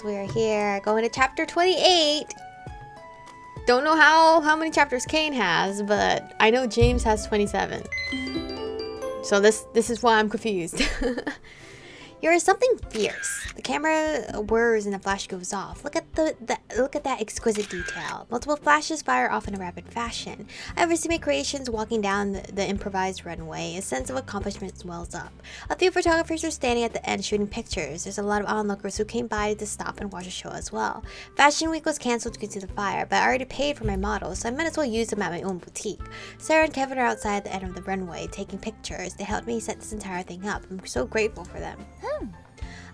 We're here going to chapter 28. Don't know how many chapters Caine has, but I know James has 27. So this is why I'm confused. You're something fierce. The camera whirs and the flash goes off. Look at look at that exquisite detail. Multiple flashes fire off in a rapid fashion. I oversee my creations walking down the improvised runway. A sense of accomplishment wells up. A few photographers are standing at the end shooting pictures. There's a lot of onlookers who came by to stop and watch the show as well. Fashion Week was cancelled due to the fire, but I already paid for my models, so I might as well use them at my own boutique. Sarah and Kevin are outside at the end of the runway taking pictures. They helped me set this entire thing up. I'm so grateful for them.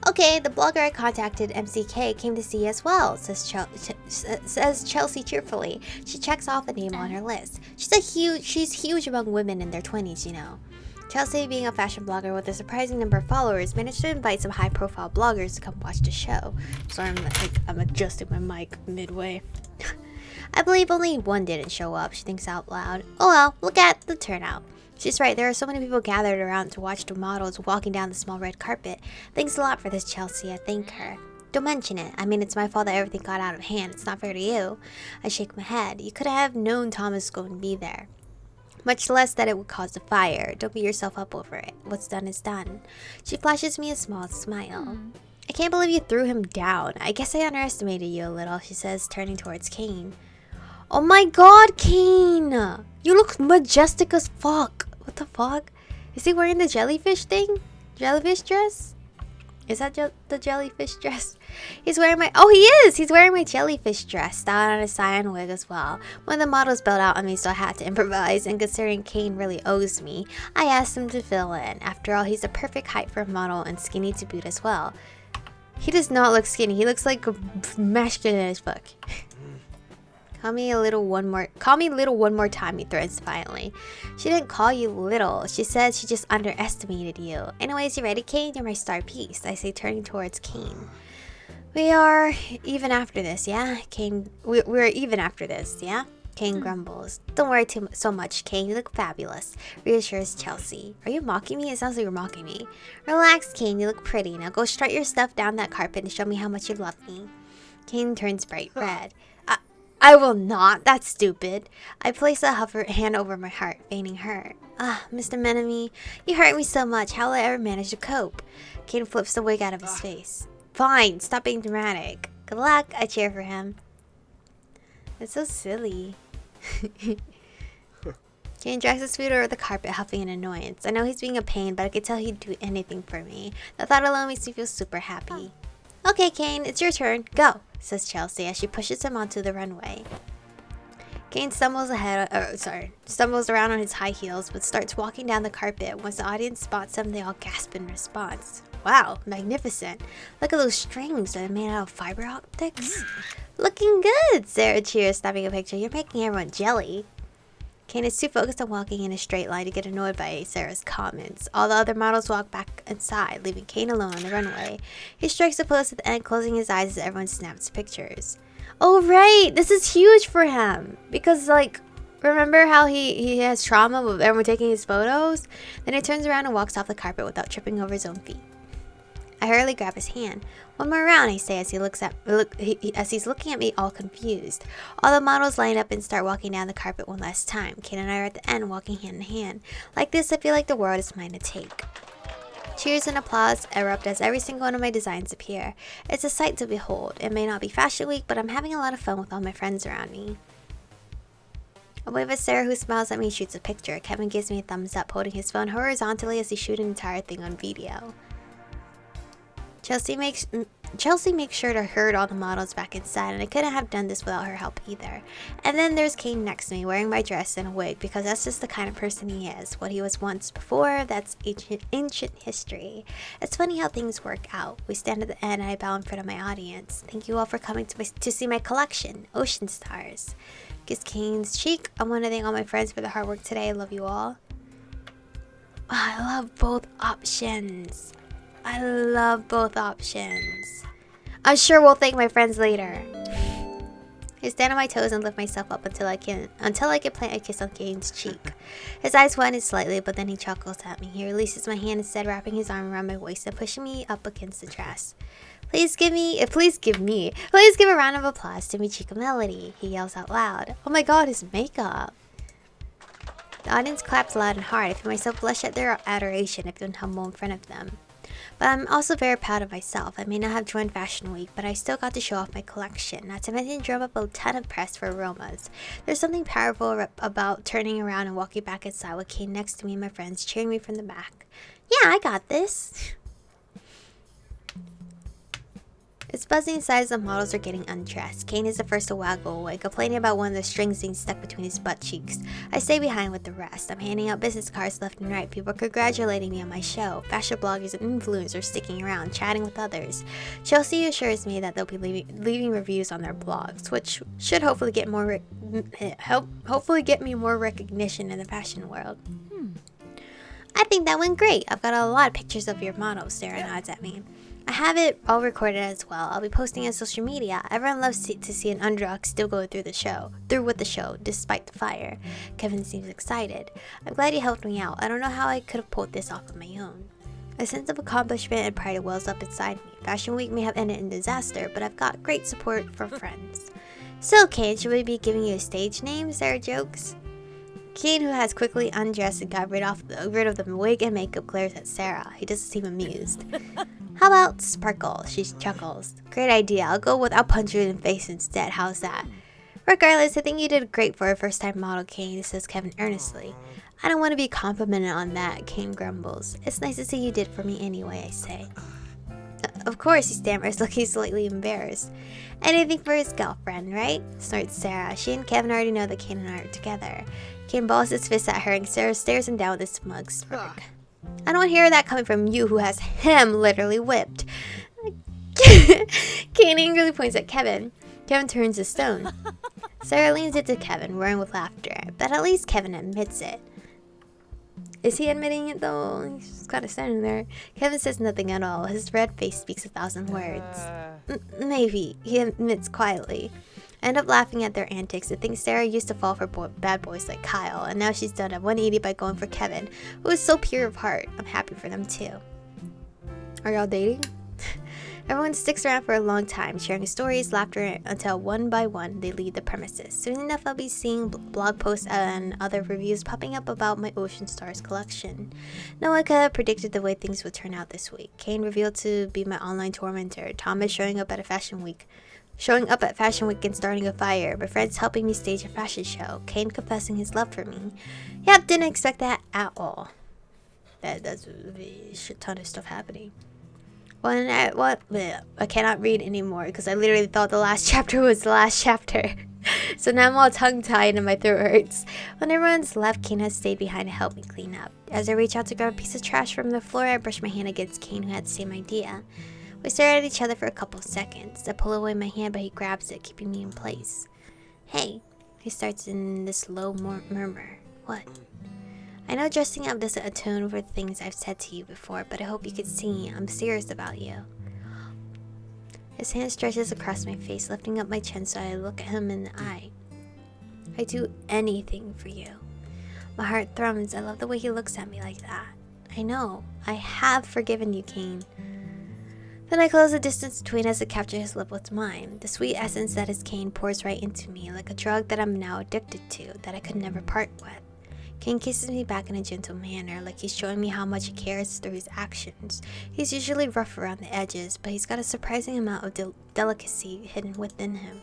Okay, the blogger I contacted, MCK, came to see as well, says Chelsea cheerfully. She checks off a name on her list. She's huge among women in their 20s, you know. Chelsea, being a fashion blogger with a surprising number of followers, managed to invite some high-profile bloggers to come watch the show. So I'm adjusting my mic midway. I believe only one didn't show up, she thinks out loud. Oh well, look at the turnout. She's right, there are so many people gathered around to watch the models walking down the small red carpet. Thanks a lot for this, Chelsea, I thank her. Don't mention it. I mean, it's my fault that everything got out of hand. It's not fair to you. I shake my head. You could have known Thomas was going to be there. Much less that it would cause a fire. Don't beat yourself up over it. What's done is done. She flashes me a small smile. I can't believe you threw him down. I guess I underestimated you a little, she says, turning towards Caine. Oh my god, Caine! You look majestic as fuck. What the fuck? Is he wearing the jellyfish thing? Jellyfish dress? Is that the jellyfish dress? He's wearing my... Oh, he is! He's wearing my jellyfish dress, styled on a cyan wig as well. One of the models bailed out on me, so I had to improvise, and considering Caine really owes me, I asked him to fill in. After all, he's the perfect height for a model and skinny to boot as well. He does not look skinny. He looks like masculine as fuck. Call me little one more time, he threatens violently. She didn't call you little. She said she just underestimated you. Anyways, you ready, Caine? You're my star piece, I say, turning towards Caine. We are even after this, yeah? Caine, we're even after this, yeah? Caine grumbles. Don't worry so much, Caine. You look fabulous, reassures Chelsea. Are you mocking me? It sounds like you're mocking me. Relax, Caine. You look pretty. Now go strut your stuff down that carpet and show me how much you love me. Caine turns bright red. I will not. That's stupid. I place a hand over my heart, feigning hurt. Ah, Mr. Menemy, you hurt me so much. How will I ever manage to cope? Caine flips the wig out of his face. Fine, stop being dramatic. Good luck. I cheer for him. It's so silly. Caine drags his food over the carpet, huffing in annoyance. I know he's being a pain, but I could tell he'd do anything for me. The thought alone makes me feel super happy. Okay, Caine, it's your turn. Go, says Chelsea as she pushes him onto the runway. Caine stumbles around on his high heels, but starts walking down the carpet. Once the audience spots him, they all gasp in response. Wow, magnificent. Look at those strings. Are they made out of fiber optics? Looking good, Sarah cheers, snapping a picture. You're making everyone jelly. Caine is too focused on walking in a straight line to get annoyed by Sarah's comments. All the other models walk back inside, leaving Caine alone on the runway. He strikes a pose at the end, closing his eyes as everyone snaps pictures. Oh right, this is huge for him. Because like, remember how he has trauma with everyone taking his photos? Then he turns around and walks off the carpet without tripping over his own feet. I hurriedly grab his hand. One more round, I say as he's looking at me all confused. All the models line up and start walking down the carpet one last time. Caine and I are at the end, walking hand in hand. Like this, I feel like the world is mine to take. Cheers and applause erupt as every single one of my designs appear. It's a sight to behold. It may not be Fashion Week, but I'm having a lot of fun with all my friends around me. I wave at Sarah, who smiles at me and shoots a picture. Kevin gives me a thumbs up, holding his phone horizontally as he shoots an entire thing on video. Chelsea makes sure to herd all the models back inside, and I couldn't have done this without her help either. And then there's Caine next to me, wearing my dress and a wig, because that's just the kind of person he is. What he was once before, that's ancient history. It's funny how things work out. We stand at the end, and I bow in front of my audience. Thank you all for coming to see my collection, Ocean Stars. Kiss Caine's cheek. I want to thank all my friends for the hard work today. I love you all. Oh, I love both options. I love both options. I'm sure we'll thank my friends later. I stand on my toes and lift myself up until I can plant a kiss on Caine's cheek. His eyes widen slightly, but then he chuckles at me. He releases my hand instead, wrapping his arm around my waist and pushing me up against the dress. Please give a round of applause to Michiko Melody. He yells out loud. Oh my god, his makeup. The audience claps loud and hard. I feel myself blush at their adoration. I feel humble in front of them. But I'm also very proud of myself. I may not have joined Fashion Week, but I still got to show off my collection. Not to mention drum up a ton of press for Aromas. There's something powerful about turning around and walking back inside with Caine next to me and my friends cheering me from the back. Yeah, I got this. It's buzzing inside as the models are getting undressed. Caine is the first to waggle away, complaining about one of the strings being stuck between his butt cheeks. I stay behind with the rest. I'm handing out business cards left and right, people congratulating me on my show. Fashion bloggers and influencers sticking around, chatting with others. Chelsea assures me that they'll be leaving reviews on their blogs, which should hopefully get me more recognition in the fashion world. I think that went great. I've got a lot of pictures of your models, Sarah nods at me. I have it all recorded as well. I'll be posting on social media. Everyone loves to see an underdog still go through with the show, despite the fire. Kevin seems excited. I'm glad you helped me out. I don't know how I could have pulled this off on my own. A sense of accomplishment and pride wells up inside me. Fashion Week may have ended in disaster, but I've got great support from friends. So, Caine, should we be giving you a stage name? Sarah jokes. Caine, who has quickly undressed and got rid of the wig and makeup, glares at Sarah. He doesn't seem amused. How about Sparkle? She chuckles. Great idea. I'll punch you in the face instead. How's that? Regardless, I think you did great for a first-time model, Caine, says Kevin earnestly. I don't want to be complimented on that, Caine grumbles. It's nice to see you did for me anyway, I say. Of course, he stammers, looking slightly embarrassed. Anything for his girlfriend, right? Snorts Sarah. She and Kevin already know that Caine and I are together. Caine balls his fist at her and Sarah stares him down with a smug smirk. I don't hear that coming from you who has him literally whipped. Caine angrily points at Kevin. Kevin turns to stone. Sarah leans into Kevin, roaring with laughter, but at least Kevin admits it. Is he admitting it though? He's just kind of standing there. Kevin says nothing at all. His red face speaks 1,000 words. Maybe, he admits quietly. I end up laughing at their antics. I think Sarah used to fall for bad boys like Kyle, and now she's done a 180 by going for Kevin, who is so pure of heart. I'm happy for them too. Are y'all dating? Everyone sticks around for a long time, sharing stories, laughter, until one by one they leave the premises. Soon enough, I'll be seeing blog posts and other reviews popping up about my Ocean Stars collection. No one could have predicted the way things would turn out this week. Caine revealed to be my online tormentor. Thomas showing up at Fashion Week and starting a fire. My friends helping me stage a fashion show. Caine confessing his love for me. Yep, didn't expect that at all. That's a shit ton of stuff happening. I cannot read anymore because I literally thought the last chapter was the last chapter. So now I'm all tongue-tied and my throat hurts. When everyone's left, Caine has stayed behind to help me clean up. As I reach out to grab a piece of trash from the floor, I brush my hand against Caine, who had the same idea. We stare at each other for a couple of seconds. I pull away my hand, but he grabs it, keeping me in place. Hey, he starts in this low murmur. What? I know dressing up doesn't atone for the things I've said to you before, but I hope you could see I'm serious about you. His hand stretches across my face, lifting up my chin so I look at him in the eye. I'd do anything for you. My heart thrums. I love the way he looks at me like that. I know. I have forgiven you, Caine. Then I close the distance between us to capture his lip with mine. The sweet essence that is Caine pours right into me, like a drug that I'm now addicted to, that I could never part with. Caine kisses me back in a gentle manner, like he's showing me how much he cares through his actions. He's usually rough around the edges, but he's got a surprising amount of delicacy hidden within him.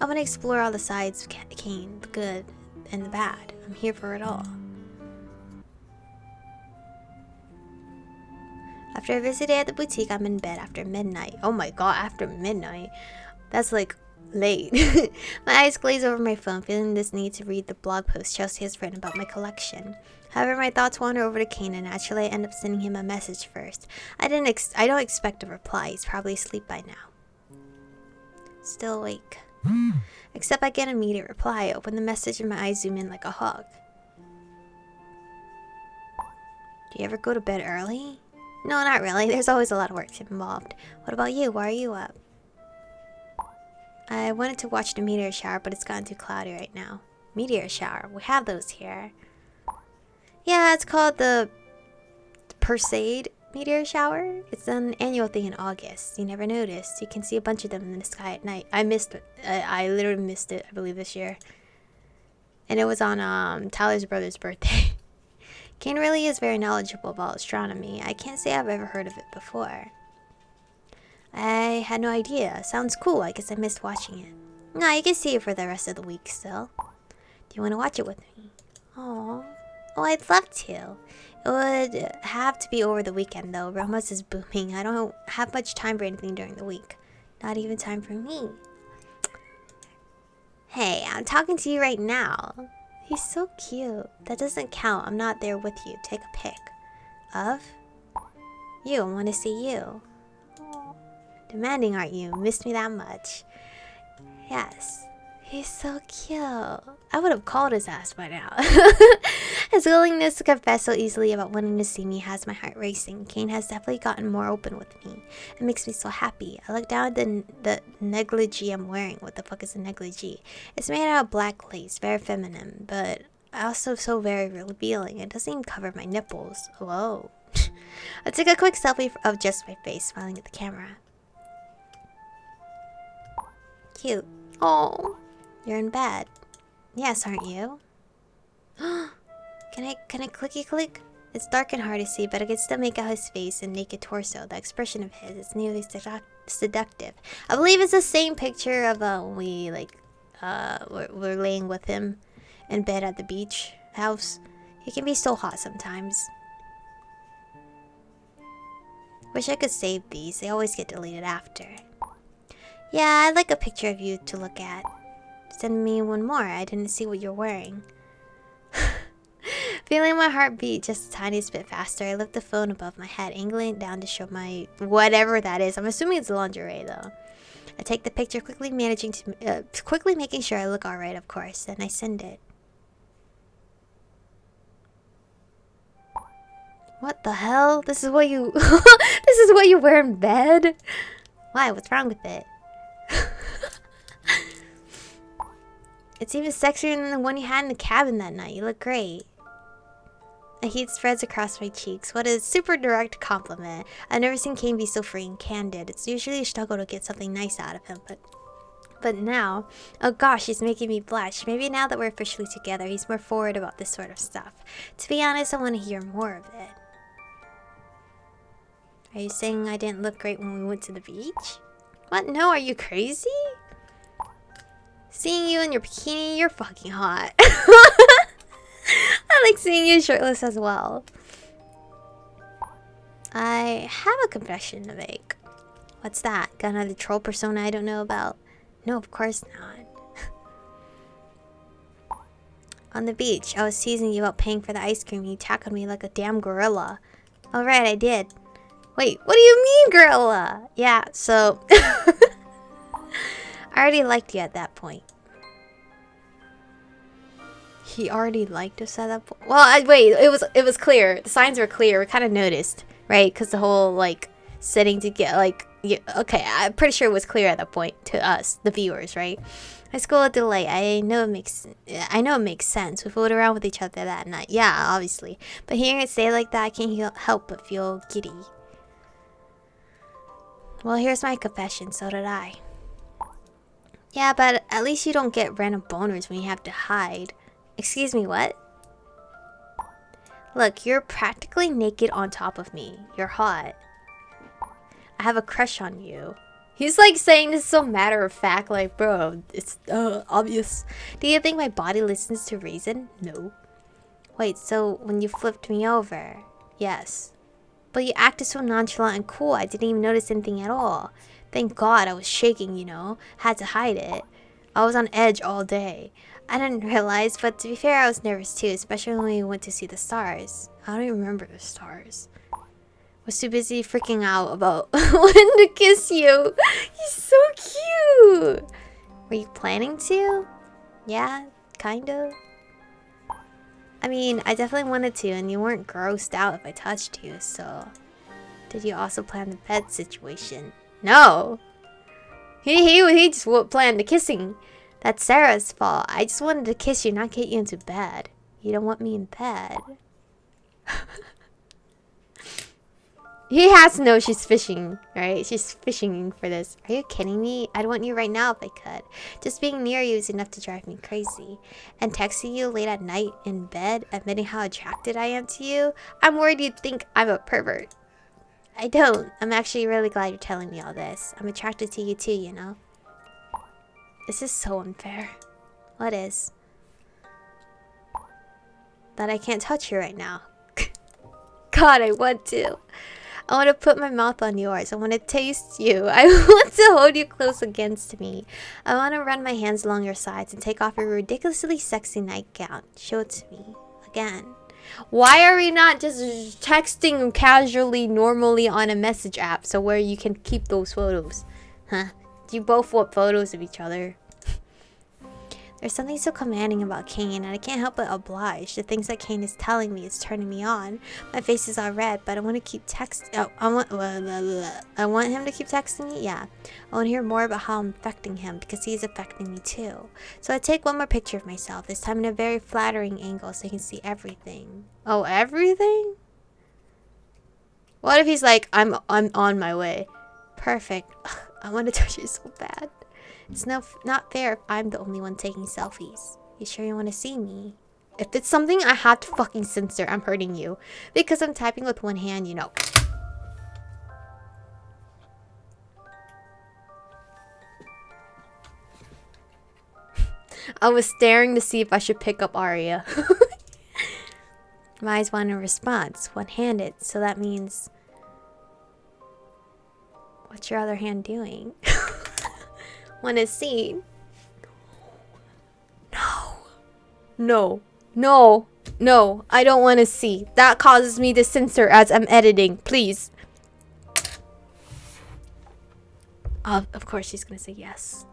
I want to explore all the sides of Caine, the good and the bad. I'm here for it all. After a busy day at the boutique, I'm in bed after midnight. Oh my god, after midnight? That's like late. My eyes glaze over my phone, feeling this need to read the blog post Chelsea has written about my collection. However, my thoughts wander over to Caine, and naturally I end up sending him a message first. I don't expect a reply. He's probably asleep by now. Still awake. Except I get an immediate reply. I open the message and my eyes zoom in like a hawk. Do you ever go to bed early? No, not really. There's always a lot of work involved. What about you? Why are you up? I wanted to watch the meteor shower, but it's gotten too cloudy right now. Meteor shower? We have those here. Yeah, it's called the Perseid. meteor shower? It's an annual thing in August. You never noticed. You can see a bunch of them in the sky at night. I missed it. I literally missed it, I believe, this year. And it was on Tyler's brother's birthday. Caine really is very knowledgeable about astronomy. I can't say I've ever heard of it before. I had no idea. Sounds cool. I guess I missed watching it. No, you can see it for the rest of the week still. Do you want to watch it with me? Aww. Oh, I'd love to. It would have to be over the weekend though. Roma's is booming. I don't have much time for anything during the week. Not even time for me. Hey, I'm talking to you right now. He's so cute. That doesn't count. I'm not there with you. Take a pic. Of? You. I want to see you. Demanding, aren't you? Missed me that much. Yes. He's so cute. I would have called his ass by now. His willingness to confess so easily about wanting to see me has my heart racing. Caine has definitely gotten more open with me. It makes me so happy. I look down at the negligee I'm wearing. What the fuck is a negligee? It's made out of black lace, very feminine, but also so very revealing. It doesn't even cover my nipples. Whoa. I took a quick selfie of just my face, smiling at the camera. Cute. Oh, you're in bed. Yes, aren't you? Can I clicky click? It's dark and hard to see, but I can still make out his face and naked torso. The expression of his is nearly seductive. I believe it's the same picture of when we we're laying with him in bed at the beach house. He can be so hot sometimes. Wish I could save these. They always get deleted after. Yeah, I'd like a picture of you to look at. Send me one more. I didn't see what you're wearing. Feeling my heart beat just the tiniest bit faster, I lift the phone above my head, angling it down to show my whatever that is. I'm assuming it's lingerie though. I take the picture, quickly making sure I look alright, of course. Then I send it. What the hell? This is what you this is what you wear in bed? Why? What's wrong with it? It's even sexier than the one you had in the cabin that night. You look great. A heat spreads across my cheeks. What a super direct compliment. I've never seen Caine be so free and candid. It's usually a struggle to get something nice out of him, but now, oh gosh, he's making me blush. Maybe now that we're officially together, he's more forward about this sort of stuff. To be honest, I want to hear more of it. Are you saying I didn't look great when we went to the beach? What? No, are you crazy? Seeing you in your bikini, you're fucking hot. I like seeing you shirtless as well. I have a confession to make. What's that? Got another troll persona I don't know about? No, of course not. On the beach, I was teasing you about paying for the ice cream. You tackled me like a damn gorilla. Alright, I did. Wait, what do you mean, gorilla? Yeah, so... I already liked you at that point. He already liked us at that point? Well, wait, it was clear. The signs were clear. We kind of noticed, right? Because the whole, like, sitting to get, like... Yeah, okay, I'm pretty sure it was clear at that point to us, the viewers, right? High school delay. I know it makes sense. We fooled around with each other that night. Yeah, obviously. But hearing it say like that, I can't help but feel giddy. Well, here's my confession. So did I. Yeah, but at least you don't get random boners when you have to hide. Excuse me, what? Look, you're practically naked on top of me. You're hot. I have a crush on you. He's like saying this so matter of fact, like, bro, it's obvious. Do you think my body listens to reason? No. Wait, so when you flipped me over? Yes. But you acted so nonchalant and cool, I didn't even notice anything at all. Thank God I was shaking, you know. Had to hide it. I was on edge all day. I didn't realize, but to be fair, I was nervous too, especially when we went to see the stars. I don't even remember the stars. Was too busy freaking out about when to kiss you. He's so cute. Were you planning to? Yeah, kind of. I mean, I definitely wanted to, and you weren't grossed out if I touched you, so... Did you also plan the bed situation? No! He just planned the kissing. That's Sarah's fault. I just wanted to kiss you, not get you into bed. You don't want me in bed. He has to know she's fishing, right? She's fishing for this. Are you kidding me? I'd want you right now if I could. Just being near you is enough to drive me crazy. And texting you late at night in bed, admitting how attracted I am to you, I'm worried you'd think I'm a pervert. I don't. I'm actually really glad you're telling me all this. I'm attracted to you too, you know? This is so unfair. What is? That I can't touch you right now. God, I want to. I want to put my mouth on yours. I want to taste you. I want to hold you close against me. I want to run my hands along your sides and take off your ridiculously sexy nightgown. Show it to me. Again. Why are we not just texting casually, normally on a message app so where you can keep those photos? Huh? Do you both want photos of each other? There's something so commanding about Caine, and I can't help but oblige. The things that Caine is telling me is turning me on. My face is all red, but I want to keep texting. Oh, I want him to keep texting me? Yeah. I want to hear more about how I'm affecting him, because he's affecting me too. So I take one more picture of myself, this time in a very flattering angle so he can see everything. Oh, everything? What if he's like, I'm on my way? Perfect. Ugh, I want to touch you so bad. It's not fair if I'm the only one taking selfies. You sure you want to see me? If it's something I have to fucking censor, I'm hurting you. Because I'm typing with one hand, you know. I was staring to see if I should pick up Aria. My eyes want a response, one-handed, so that means... What's your other hand doing? Want to see? No, I don't want to see. That causes me to censor as I'm editing. Please. Of course she's gonna say yes.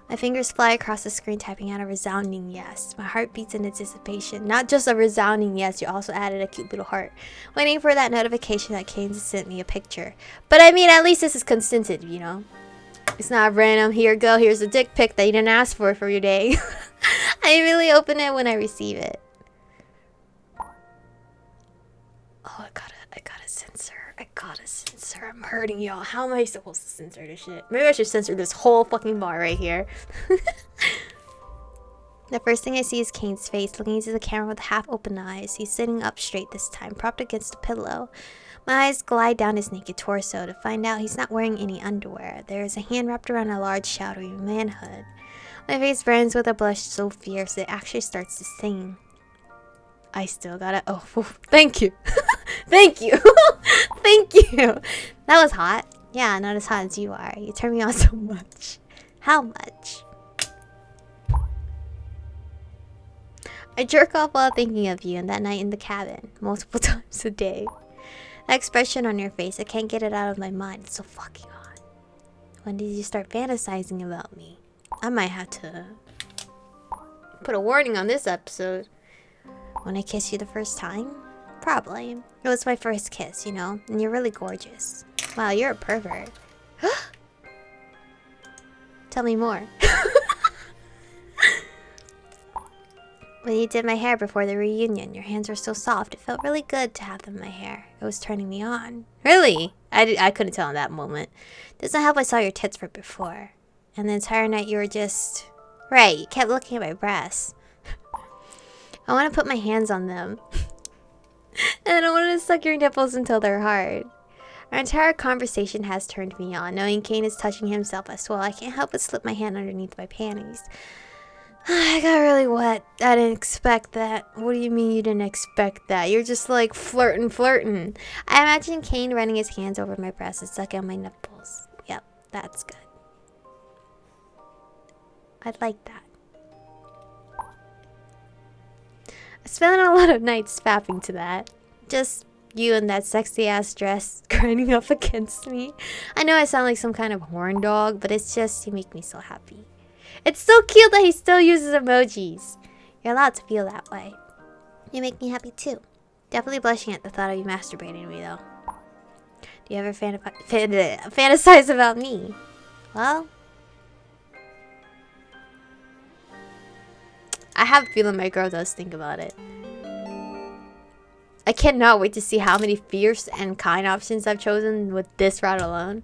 My fingers fly across the screen, typing out a resounding yes. My heart beats in anticipation. Not just a resounding yes, you also added a cute little heart. Waiting for that notification that Caine sent me a picture. But I mean, at least this is consented, you know? It's not random, here you go, here's a dick pic that you didn't ask for your day. I immediately open it when I receive it. Oh, I gotta censor. I'm hurting y'all. How am I supposed to censor this shit? Maybe I should censor this whole fucking bar right here. The first thing I see is Caine's face, looking into the camera with half-open eyes. He's sitting up straight this time, propped against a pillow. My eyes glide down his naked torso to find out he's not wearing any underwear. There is a hand wrapped around a large, shadowy manhood. My face burns with a blush so fierce it actually starts to sting. I still gotta... Oh, thank you. Thank you. Thank you. That was hot. Yeah, not as hot as you are. You turn me on so much. How much? I jerk off while thinking of you and that night in the cabin. Multiple times a day. That expression on your face, I can't get it out of my mind. It's so fucking hot. When did you start fantasizing about me? I might have to put a warning on this episode. When I kissed you the first time? Probably. It was my first kiss, you know? And you're really gorgeous. Wow, you're a pervert. Tell me more. When you did my hair before the reunion, your hands were so soft. It felt really good to have them in my hair. It was turning me on. Really? I couldn't tell in that moment. Doesn't help I saw your tits right before. And the entire night you were just... Right, you kept looking at my breasts. I want to put my hands on them. And I want to suck your nipples until they're hard. Our entire conversation has turned me on. Knowing Caine is touching himself as well, I can't help but slip my hand underneath my panties. I got really wet. I didn't expect that. What do you mean you didn't expect that? You're just like flirting. I imagine Caine running his hands over my breasts and sucking on my nipples. Yep, that's good. I'd like that. I spent a lot of nights fapping to that. Just you in that sexy ass dress grinding up against me. I know I sound like some kind of horn dog, but it's just, you make me so happy. It's so cute that he still uses emojis. You're allowed to feel that way. You make me happy too. Definitely blushing at the thought of you masturbating me though. Do you ever fantasize about me? Well, I have a feeling my girl does think about it. I cannot wait to see how many fierce and kind options I've chosen with this route alone.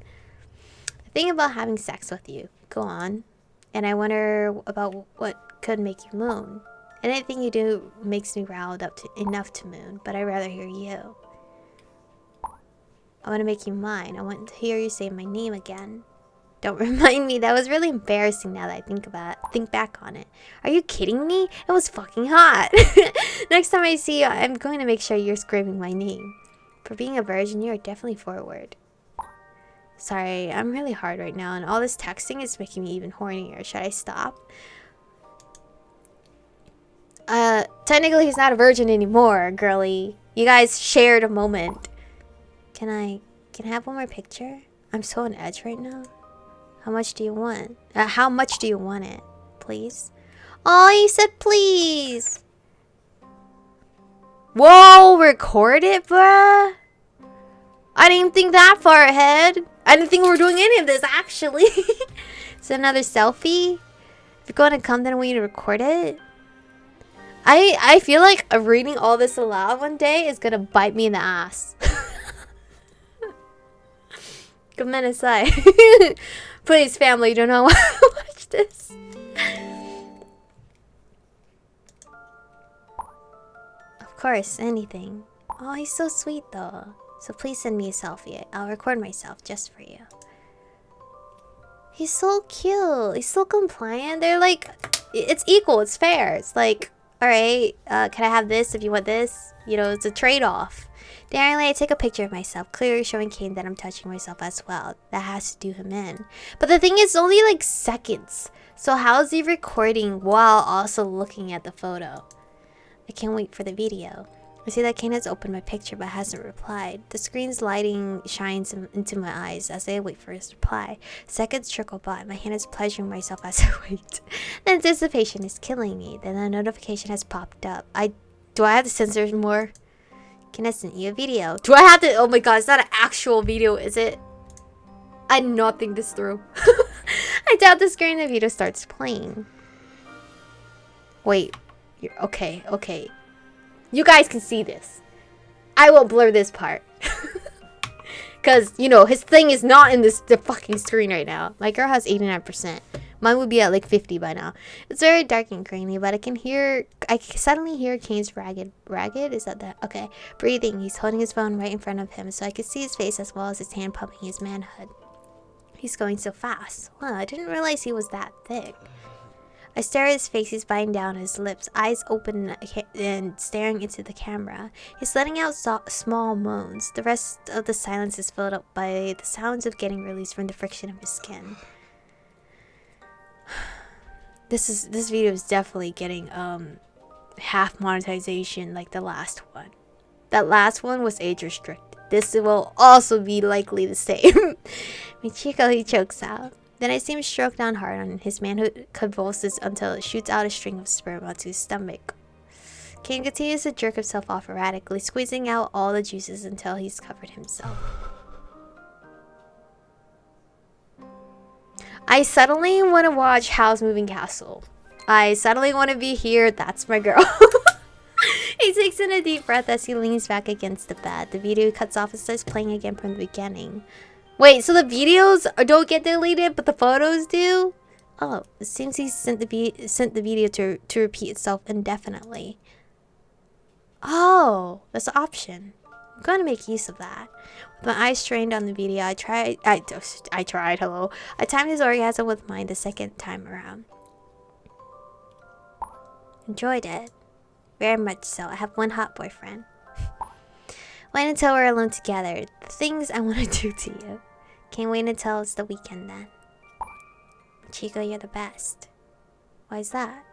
I think about having sex with you. Go on. And I wonder about what could make you moan. Anything you do makes me riled up enough to moon, but I'd rather hear you. I want to make you mine. I want to hear you say my name again. Don't remind me. That was really embarrassing now that I think back on it. Are you kidding me? It was fucking hot. Next time I see you, I'm going to make sure you're screaming my name. For being a virgin, you are definitely forward. Sorry, I'm really hard right now, and all this texting is making me even hornier. Should I stop? Technically he's not a virgin anymore, girly. You guys shared a moment. Can I have one more picture? I'm so on edge right now. How much do you want? How much do you want it? Please? Oh, he said please. Whoa, record it, bruh. I didn't even think that far ahead. I didn't think we were doing any of this, actually. Is it another selfie? If you're going to come, then I want you to record it. I feel like reading all this aloud one day is gonna bite me in the ass. Comment aside. Please, family, do not want to watch this. Of course, anything. Oh, he's so sweet though. So please send me a selfie. I'll record myself just for you. He's so cute. He's so compliant. They're like, it's equal. It's fair. It's like, alright, can I have this if you want this? You know, it's a trade-off. Daringly, I take a picture of myself, clearly showing Caine that I'm touching myself as well. That has to do him in. But the thing is, it's only like seconds. So how is he recording while also looking at the photo? I can't wait for the video. I see that Caine has opened my picture but hasn't replied. The screen's lighting shines into my eyes as I wait for his reply. Seconds trickle by. My hand is pleasuring myself as I wait. The anticipation is killing me. Then a notification has popped up. Do I have to censor more? Caine has sent you a video. Do I have to? Oh my god, it's not an actual video, is it? I did not think this through. I doubt the screen the video starts playing. Wait. Okay. You guys can see this. I will blur this part. Because, you know, his thing is not in the fucking screen right now. My girl has 89%. Mine would be at like 50 by now. It's very dark and grainy, but I suddenly hear Caine's ragged, is that? Okay. Breathing. He's holding his phone right in front of him, so I could see his face as well as his hand pumping his manhood. He's going so fast. Wow, I didn't realize he was that thick. I stare at his face. He's biting down his lips, eyes open and staring into the camera. He's letting out small moans. The rest of the silence is filled up by the sounds of getting released from the friction of his skin. This video is definitely getting half monetization like the last one. That last one was age restricted. This will also be likely the same. Michiko, he chokes out. Then I see him stroke down hard on his manhood convulses until it shoots out a string of sperm onto his stomach. Caine continues to jerk himself off erratically, squeezing out all the juices until he's covered himself. I suddenly want to watch Howl's Moving Castle. I suddenly want to be here. That's my girl. He takes in a deep breath as he leans back against the bed. The video cuts off and starts playing again from the beginning. Wait, so the videos don't get deleted, but the photos do? Oh, it seems he sent the video to repeat itself indefinitely. Oh, that's an option. I'm going to make use of that. With my eyes strained on the video, I tried, hello. I timed his orgasm with mine the second time around. Enjoyed it. Very much so. I have one hot boyfriend. Wait until we're alone together. The things I want to do to you. Can't wait until it's the weekend then. Chico, you're the best. Why is that?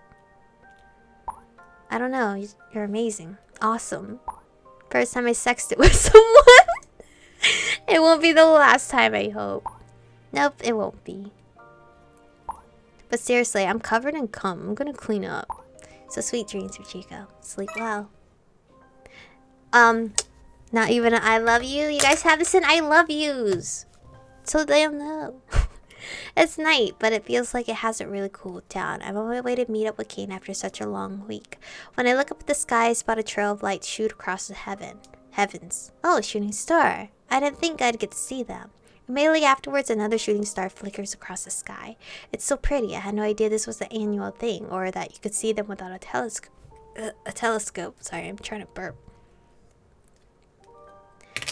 I don't know. You're amazing. Awesome. First time I sexted with someone. It won't be the last time, I hope. Nope, it won't be. But seriously, I'm covered in cum. I'm gonna clean up. So sweet dreams for Chico. Sleep well. Not even an I love you. You guys have this in I love yous. So they'll know. It's night, but it feels like it hasn't really cooled down. I'm on my way to meet up with Caine after such a long week. When I look up at the sky, I spot a trail of light shoot across the heavens. Oh, a shooting star. I didn't think I'd get to see them. Immediately afterwards, another shooting star flickers across the sky. It's so pretty. I had no idea this was the annual thing, or that you could see them without a telescope. Sorry, I'm trying to burp.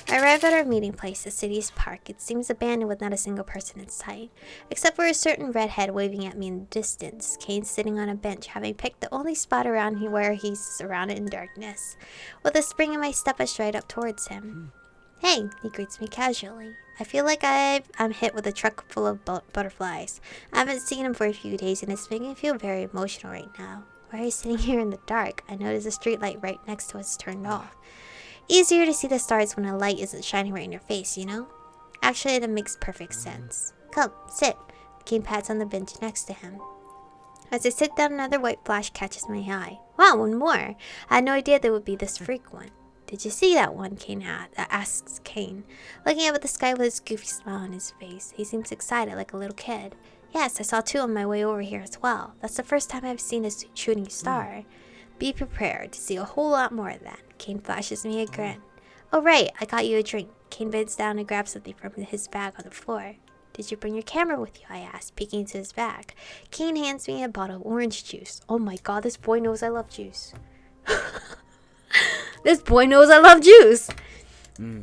I arrive at our meeting place, the city's park. It seems abandoned with not a single person in sight, except for a certain redhead waving at me in the distance. Caine's sitting on a bench, having picked the only spot around here where he's surrounded in darkness. With a spring in my step, I stride up towards him. Hey, he greets me casually. I feel like I'm hit with a truck full of butterflies. I haven't seen him for a few days, and it's making me feel very emotional right now. Why are you sitting here in the dark? I notice a street light right next to us turned off. Easier to see the stars when a light isn't shining right in your face, you know? Actually, that makes perfect sense. Come, sit. Caine pats on the bench next to him. As I sit down, another white flash catches my eye. Wow, one more! I had no idea there would be this frequent. Did you see that one? Caine asks Caine, looking up at the sky with his goofy smile on his face. He seems excited, like a little kid. Yes, I saw two on my way over here as well. That's the first time I've seen a shooting star. Be prepared to see a whole lot more of that. Caine flashes me a grin. Oh right, I got you a drink. Caine bends down and grabs something from his bag on the floor. Did you bring your camera with you? I asked, peeking into his bag. Caine hands me a bottle of orange juice. Oh my god, this boy knows I love juice. This boy knows I love juice! Nah,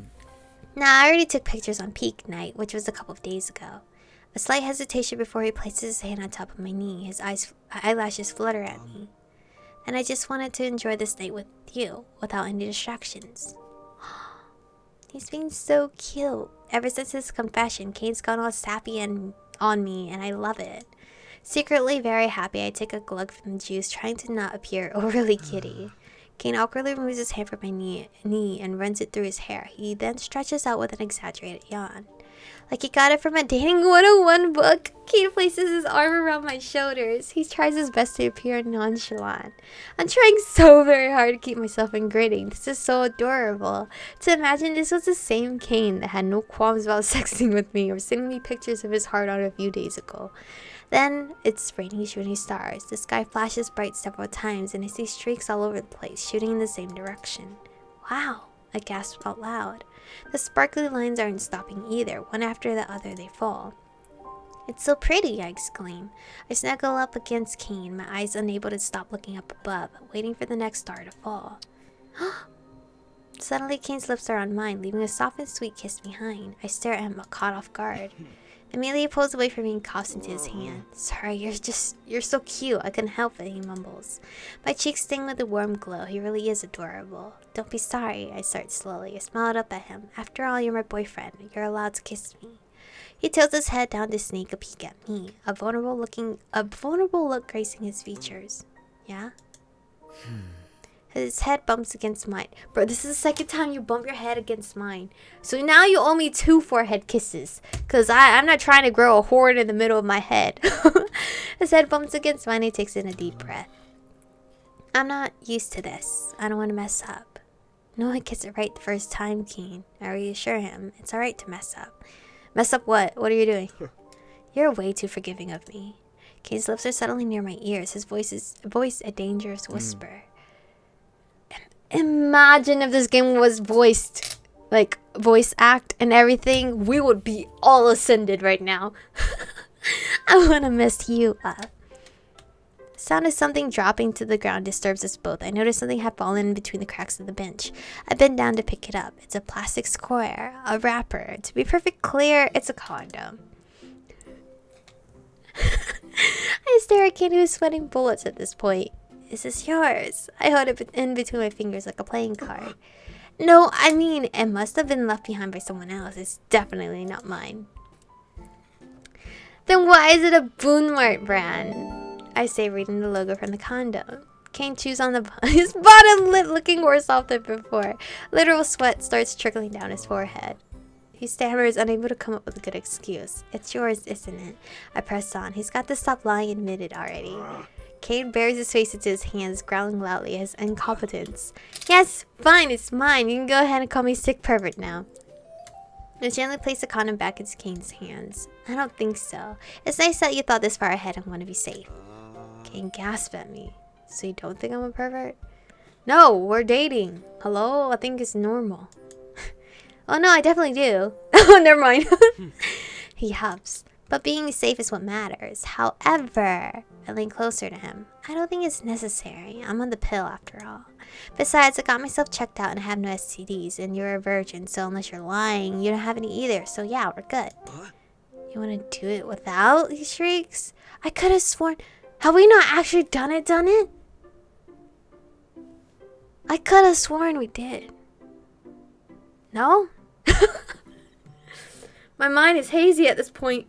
I already took pictures on peak night, which was a couple of days ago. A slight hesitation before he places his hand on top of my knee. His eyelashes flutter at me. And I just wanted to enjoy this night with you, without any distractions. He's being so cute. Ever since his confession, Caine's gone all sappy and on me, and I love it. Secretly very happy, I take a glug from the juice, trying to not appear overly giddy. Caine awkwardly removes his hand from my knee and runs it through his hair. He then stretches out with an exaggerated yawn. Like he got it from a dating 101 book. Caine places his arm around my shoulders. He tries his best to appear nonchalant. I'm trying so very hard to keep myself in grinning. This is so adorable. To imagine this was the same Caine that had no qualms about sexting with me or sending me pictures of his heart on a few days ago. Then it's raining shooting stars. The sky flashes bright several times and I see streaks all over the place, shooting in the same direction. Wow, I gasped out loud. The sparkly lines aren't stopping either. One after the other they fall. It's so pretty, I exclaim. I snuggle up against Caine, my eyes unable to stop looking up above, waiting for the next star to fall. Suddenly Caine's lips are on mine, leaving a soft and sweet kiss behind. I stare at him, caught off guard. Amelia pulls away from me and coughs into his hand. Sorry, you're so cute. I couldn't help it, he mumbles. My cheeks sting with a warm glow. He really is adorable. Don't be sorry, I start slowly. I smiled up at him. After all, you're my boyfriend. You're allowed to kiss me. He tilts his head down to sneak a peek at me. A vulnerable look gracing his features. Yeah? His head bumps against mine. Bro, this is the second time you bump your head against mine. So now you owe me 2 forehead kisses. Because I'm not trying to grow a horn in the middle of my head. His head bumps against mine and he takes in a deep breath. I'm not used to this. I don't want to mess up. No one gets it right the first time, Caine. I reassure him. It's alright to mess up. Mess up what? What are you doing? You're way too forgiving of me. Caine's lips are settling near my ears. His voice a dangerous whisper. Imagine if this game was voiced, like voice act and everything, we would be all ascended right now. I want to mess you up. The sound of something dropping to the ground disturbs us both. I notice something had fallen in between the cracks of the bench. I bend down to pick it up. It's a plastic square, a wrapper. To be perfectly clear, it's a condom. I stare at Caine, who is sweating bullets at this point. Is this yours? I hold it in between my fingers like a playing card. No, I mean, it must have been left behind by someone else. It's definitely not mine. Then why is it a Boonmart brand? I say, reading the logo from the condom. Caine chews on his bottom lip, looking worse off than before. Literal sweat starts trickling down his forehead. He stammers, unable to come up with a good excuse. It's yours, isn't it? I press on. He's got to stop lying and admit it already. Caine buries his face into his hands, growling loudly at his incompetence. Yes, fine, it's mine. You can go ahead and call me sick pervert now. I gently placed the condom back into Caine's hands. I don't think so. It's nice that you thought this far ahead and want to be safe. Caine gasped at me. So you don't think I'm a pervert? No, we're dating. Hello? I think it's normal. Oh no, I definitely do. Oh, never mind. He huffs. But being safe is what matters. However, I lean closer to him. I don't think it's necessary. I'm on the pill after all. Besides, I got myself checked out and I have no STDs, and you're a virgin, so unless you're lying, you don't have any either. So yeah, we're good. What? You want to do it without? He shrieks. I could have sworn. Have we not actually done it? I could have sworn we did. No? My mind is hazy at this point.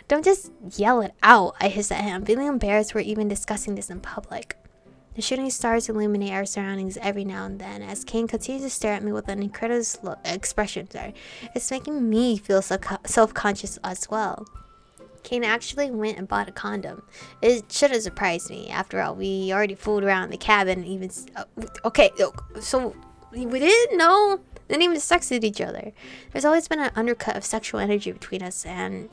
Don't just yell it out, I hiss at him, feeling embarrassed we're even discussing this in public. The shooting stars illuminate our surroundings every now and then as Caine continues to stare at me with an incredulous expression. It's making me feel self-conscious as well. Caine actually went and bought a condom. It should have surprised me. After all, we already fooled around the cabin and even... okay, so we didn't know... Didn't even sexted each other. There's always been an undercut of sexual energy between us, and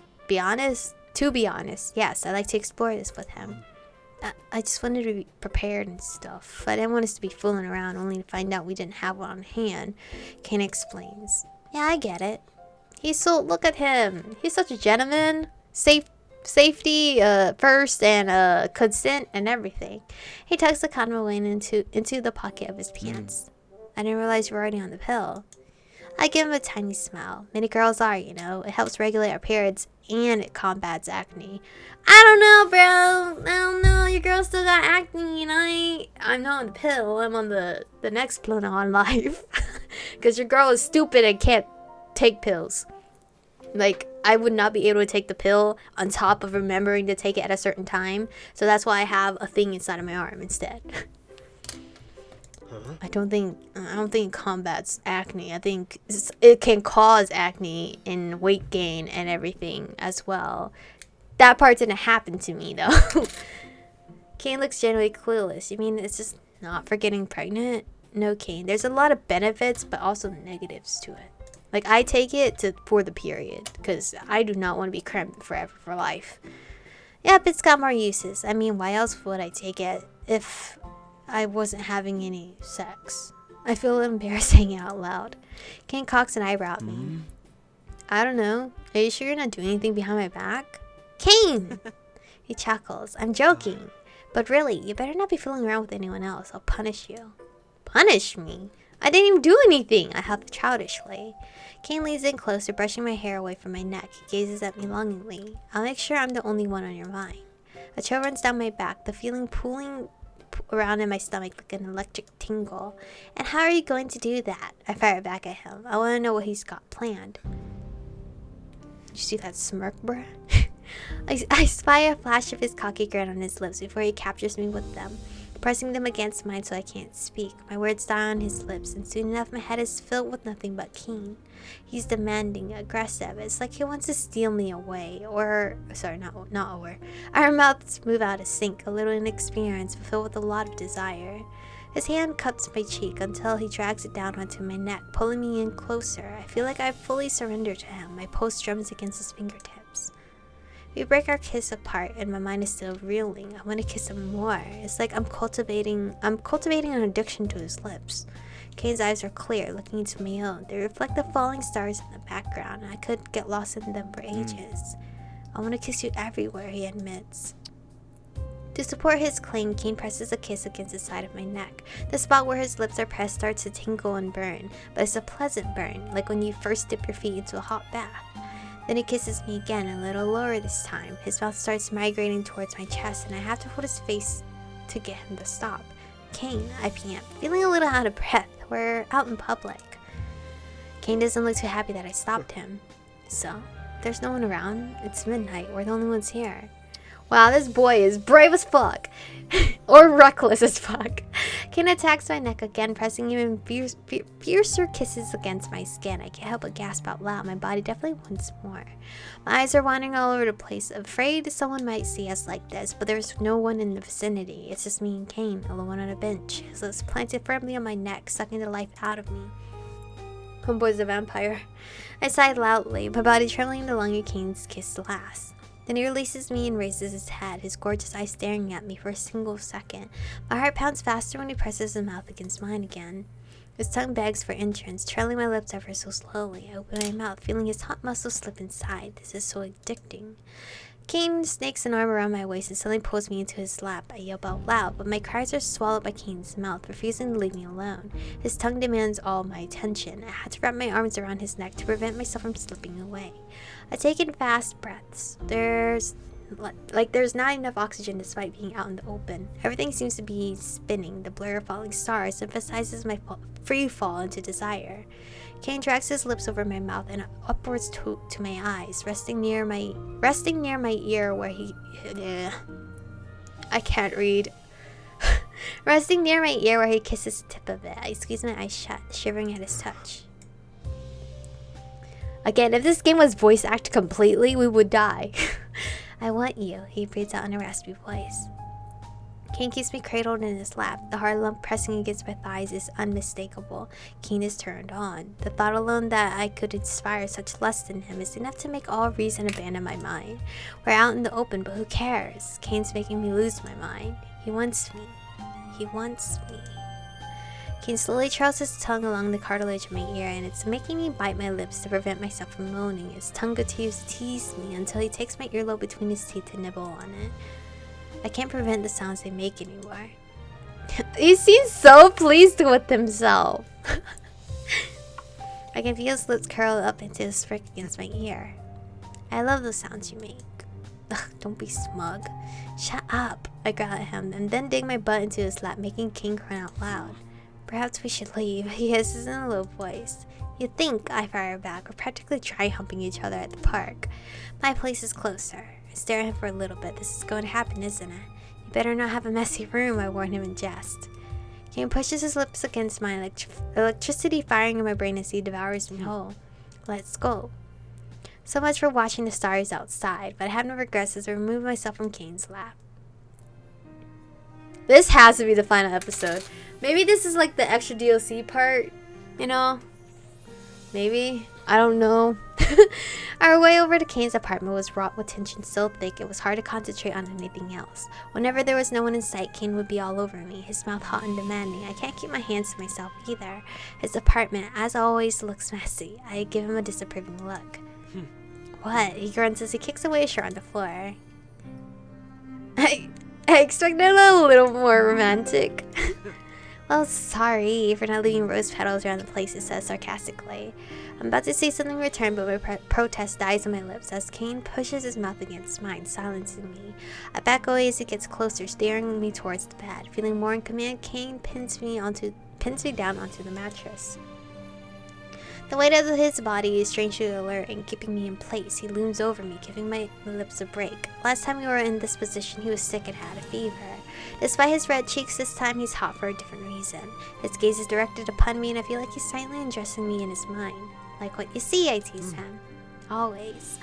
to be honest, yes, I like to explore this with him. I just wanted to be prepared and stuff. I didn't want us to be fooling around only to find out we didn't have one on hand. Caine explains. Yeah, I get it. Look at him. He's such a gentleman. Safety first and consent and everything. He tucks the condom away into the pocket of his pants. I didn't realize you were already on the pill. I give him a tiny smile. Many girls are, you know. It helps regulate our periods and it combats acne. I don't know, bro. I don't know. Your girl still got acne and I'm not on the pill. I'm on the next Pluna on life. Because your girl is stupid and can't take pills. Like, I would not be able to take the pill on top of remembering to take it at a certain time. So that's why I have a thing inside of my arm instead. I don't think it combats acne. I think it can cause acne and weight gain and everything as well. That part didn't happen to me though. Caine looks generally clueless. You mean it's just not for getting pregnant? No, Caine. There's a lot of benefits, but also negatives to it. Like, I take it for the period because I do not want to be cramped forever for life. Yep, it's got more uses. I mean, why else would I take it if I wasn't having any sex? I feel embarrassed saying it out loud. Caine cocks an eyebrow at me. I don't know. Are you sure you're not doing anything behind my back? Caine! He chuckles. I'm joking. But really, you better not be fooling around with anyone else. I'll punish you. Punish me? I didn't even do anything. I huff childishly. Caine leans in closer, brushing my hair away from my neck. He gazes at me longingly. I'll make sure I'm the only one on your mind. A chill runs down my back, the feeling pulling around in my stomach like an electric tingle. And how are you going to do that? I fire back at him. I want to know what he's got planned. Did you see that smirk, bruh? I spy a flash of his cocky grin on his lips before he captures me with them, pressing them against mine so I can't speak. My words die on his lips, and soon enough my head is filled with nothing but Caine. He's demanding, aggressive. It's like he wants to steal me away. Not away. Our mouths move out of sync, a little inexperienced, but filled with a lot of desire. His hand cups my cheek until he drags it down onto my neck, pulling me in closer. I feel like I've fully surrendered to him, my pulse drums against his fingertips. We break our kiss apart, and my mind is still reeling. I want to kiss him more. It's like I'm cultivating an addiction to his lips. Caine's eyes are clear, looking into my own. They reflect the falling stars in the background, and I could get lost in them for ages. I want to kiss you everywhere, he admits. To support his claim, Caine presses a kiss against the side of my neck. The spot where his lips are pressed starts to tingle and burn, but it's a pleasant burn, like when you first dip your feet into a hot bath. Then he kisses me again, a little lower this time. His mouth starts migrating towards my chest, and I have to hold his face to get him to stop. Caine, I pant, feeling a little out of breath. We're out in public. Caine doesn't look too happy that I stopped him. So, there's no one around. It's midnight. We're the only ones here. Wow, this boy is brave as fuck. Or reckless as fuck. Caine attacks my neck again, pressing even fiercer kisses against my skin. I can't help but gasp out loud. My body definitely wants more. My eyes are wandering all over the place, afraid someone might see us like this, but there's no one in the vicinity. It's just me and Caine, alone on a bench, his lips planted firmly on my neck, sucking the life out of me. Homeboy's a vampire. I sighed loudly, my body trembling the longer Caine's kiss lasts. Then he releases me and raises his head, his gorgeous eyes staring at me for a single second. My heart pounds faster when he presses his mouth against mine again. His tongue begs for entrance, trailing my lips ever so slowly. I open my mouth, feeling his hot muscles slip inside. This is so addicting. Caine snakes an arm around my waist and suddenly pulls me into his lap. I yelp out loud, but my cries are swallowed by Caine's mouth, refusing to leave me alone. His tongue demands all my attention. I had to wrap my arms around his neck to prevent myself from slipping away. I take in fast breaths. There's not enough oxygen despite being out in the open. Everything seems to be spinning. The blur of falling stars emphasizes my free fall into desire. Caine drags his lips over my mouth and upwards to my eyes, resting near my ear where he I can't read. Resting near my ear where he kisses the tip of it. I squeeze my eyes shut, shivering at his touch. Again, if this game was voice acted completely, we would die. I want you, he breathes out in a raspy voice. Caine keeps me cradled in his lap. The hard lump pressing against my thighs is unmistakable. Caine is turned on. The thought alone that I could inspire such lust in him is enough to make all reason abandon my mind. We're out in the open, but who cares? Caine's making me lose my mind. He wants me. He wants me. Caine slowly trails his tongue along the cartilage of my ear, and it's making me bite my lips to prevent myself from moaning. His tongue continues to tease me until he takes my earlobe between his teeth to nibble on it. I can't prevent the sounds they make anymore. He seems so pleased with himself. I can feel his lips curl up into his frick against my ear. I love the sounds you make. Ugh, don't be smug. Shut up, I growl at him, and then dig my butt into his lap, making Caine cry out loud. Perhaps we should leave, he hisses in a low voice. You'd think, I fire back. We're practically try-humping each other at the park. My place is closer. I stare at him for a little bit. This is going to happen, isn't it? You better not have a messy room, I warn him in jest. Caine pushes his lips against my electricity firing in my brain as he devours me whole. Let's go. So much for watching the stars outside, but I have no regrets as I remove myself from Caine's lap. This has to be the final episode. Maybe this is like the extra DLC part, you know? Maybe. I don't know. Our way over to Caine's apartment was wrought with tension so thick it was hard to concentrate on anything else. Whenever there was no one in sight, Caine would be all over me, his mouth hot and demanding. I can't keep my hands to myself either. His apartment, as always, looks messy. I give him a disapproving look. What? He grunts as he kicks away his shirt on the floor. I expected a little more romantic. Well, sorry for not leaving rose petals around the place, it says sarcastically. I'm about to say something in return, but my protest dies on my lips as Caine pushes his mouth against mine, silencing me. I back away as he gets closer, steering me towards the bed. Feeling more in command, Caine pins me down onto the mattress. The weight of his body is strangely alert and keeping me in place. He looms over me, giving my lips a break. Last time we were in this position, he was sick and had a fever. Despite his red cheeks, this time he's hot for a different reason. His gaze is directed upon me, and I feel like he's silently undressing me in his mind. Like what you see, I tease him. Always.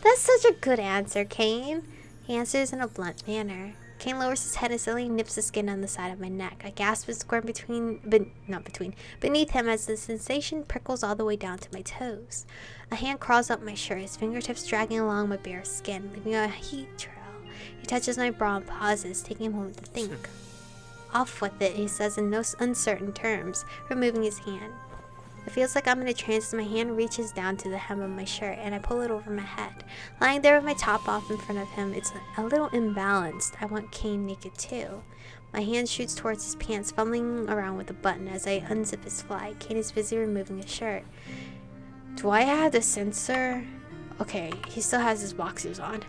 That's such a good answer, Caine. He answers in a blunt manner. Caine lowers his head and suddenly nips the skin on the side of my neck. I gasp and squirm beneath him as the sensation prickles all the way down to my toes. A hand crawls up my shirt, his fingertips dragging along my bare skin, leaving a heat trail. He touches my bra and pauses, taking a moment to think. Off with it, he says in no uncertain terms, removing his hand. It feels like I'm in a trance as my hand reaches down to the hem of my shirt and I pull it over my head. Lying there with my top off in front of him, it's a little imbalanced. I want Caine naked too. My hand shoots towards his pants, fumbling around with a button as I unzip his fly. Caine is busy removing his shirt. Do I have the censor? Okay, he still has his boxers on.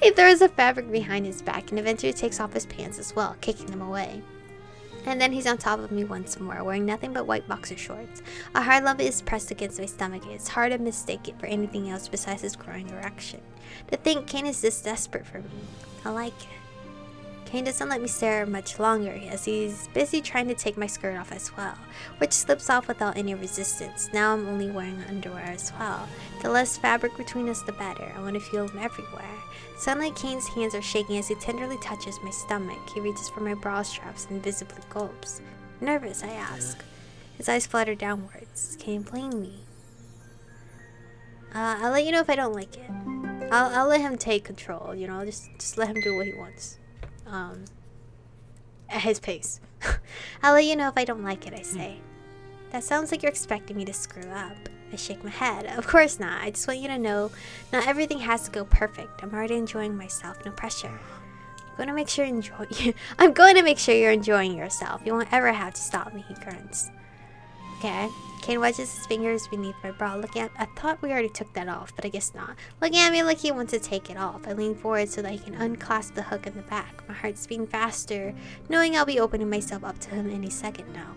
He throws the fabric behind his back and eventually takes off his pants as well, kicking them away. And then he's on top of me once more, wearing nothing but white boxer shorts. A hard lump is pressed against my stomach, and it's hard to mistake it for anything else besides his growing erection. To think Caine is this desperate for me. I like it. Caine doesn't let me stare much longer as he's busy trying to take my skirt off as well, which slips off without any resistance. Now I'm only wearing underwear as well. The less fabric between us, the better. I want to feel him everywhere. Suddenly, Caine's hands are shaking as he tenderly touches my stomach. He reaches for my bra straps and visibly gulps. Nervous, I ask. His eyes flutter downwards. Caine, blame me. I'll let you know if I don't like it. I'll let him take control, you know, just let him do what he wants. At his pace. I'll let you know if I don't like it, I say. That sounds like you're expecting me to screw up. I shake my head. Of course not. I just want you to know not everything has to go perfect. I'm already enjoying myself, no pressure. I'm going to make sure you're enjoying yourself. You won't ever have to stop me, he grunts. Okay. Caine wedges his fingers beneath my bra, looking at. I thought we already took that off, but I guess not. Looking at me like he wants to take it off. I lean forward so that he can unclasp the hook in the back. My heart's beating faster, knowing I'll be opening myself up to him any second now.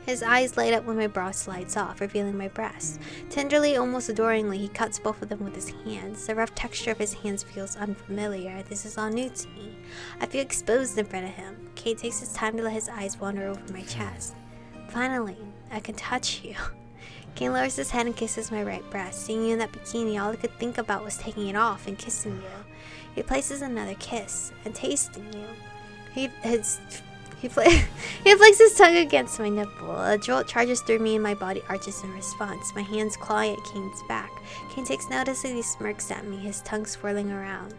His eyes light up when my bra slides off, revealing my breasts. Tenderly, almost adoringly, he cuts both of them with his hands. The rough texture of his hands feels unfamiliar. This is all new to me. I feel exposed in front of him. Caine takes his time to let his eyes wander over my chest. Finally, I can touch you. Caine lowers his head and kisses my right breast. Seeing you in that bikini, all I could think about was taking it off and kissing you. He places another kiss and tasting you. He flicks his tongue against my nipple. A jolt charges through me and my body arches in response. My hands clawing at Caine's back. Caine takes notice and he smirks at me, his tongue swirling around.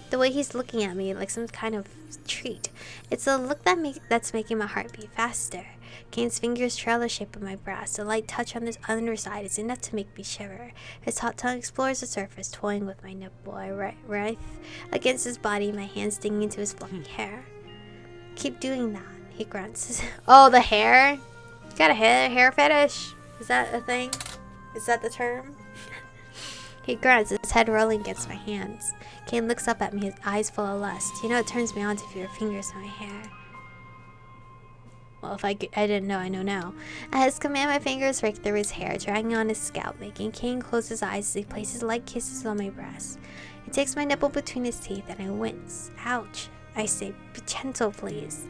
The way he's looking at me like some kind of treat. It's a look that's making my heart beat faster. Caine's fingers trail the shape of my breast. A light touch on his underside is enough to make me shiver. His hot tongue explores the surface, toying with my nipple. I writhe against his body, my hands stinging into his fluffy hair. Keep doing that, he grunts. Oh, the hair? You got a hair fetish? Is that a thing? Is that the term? He grunts, his head rolling against my hands. Caine looks up at me, his eyes full of lust. You know it turns me on to feel your fingers in my hair. Well, if I didn't know, I know now. At his command, my fingers rake through his hair, dragging on his scalp, making Caine close his eyes as he places light kisses on my breast. He takes my nipple between his teeth and I wince. Ouch. I say, be gentle, please.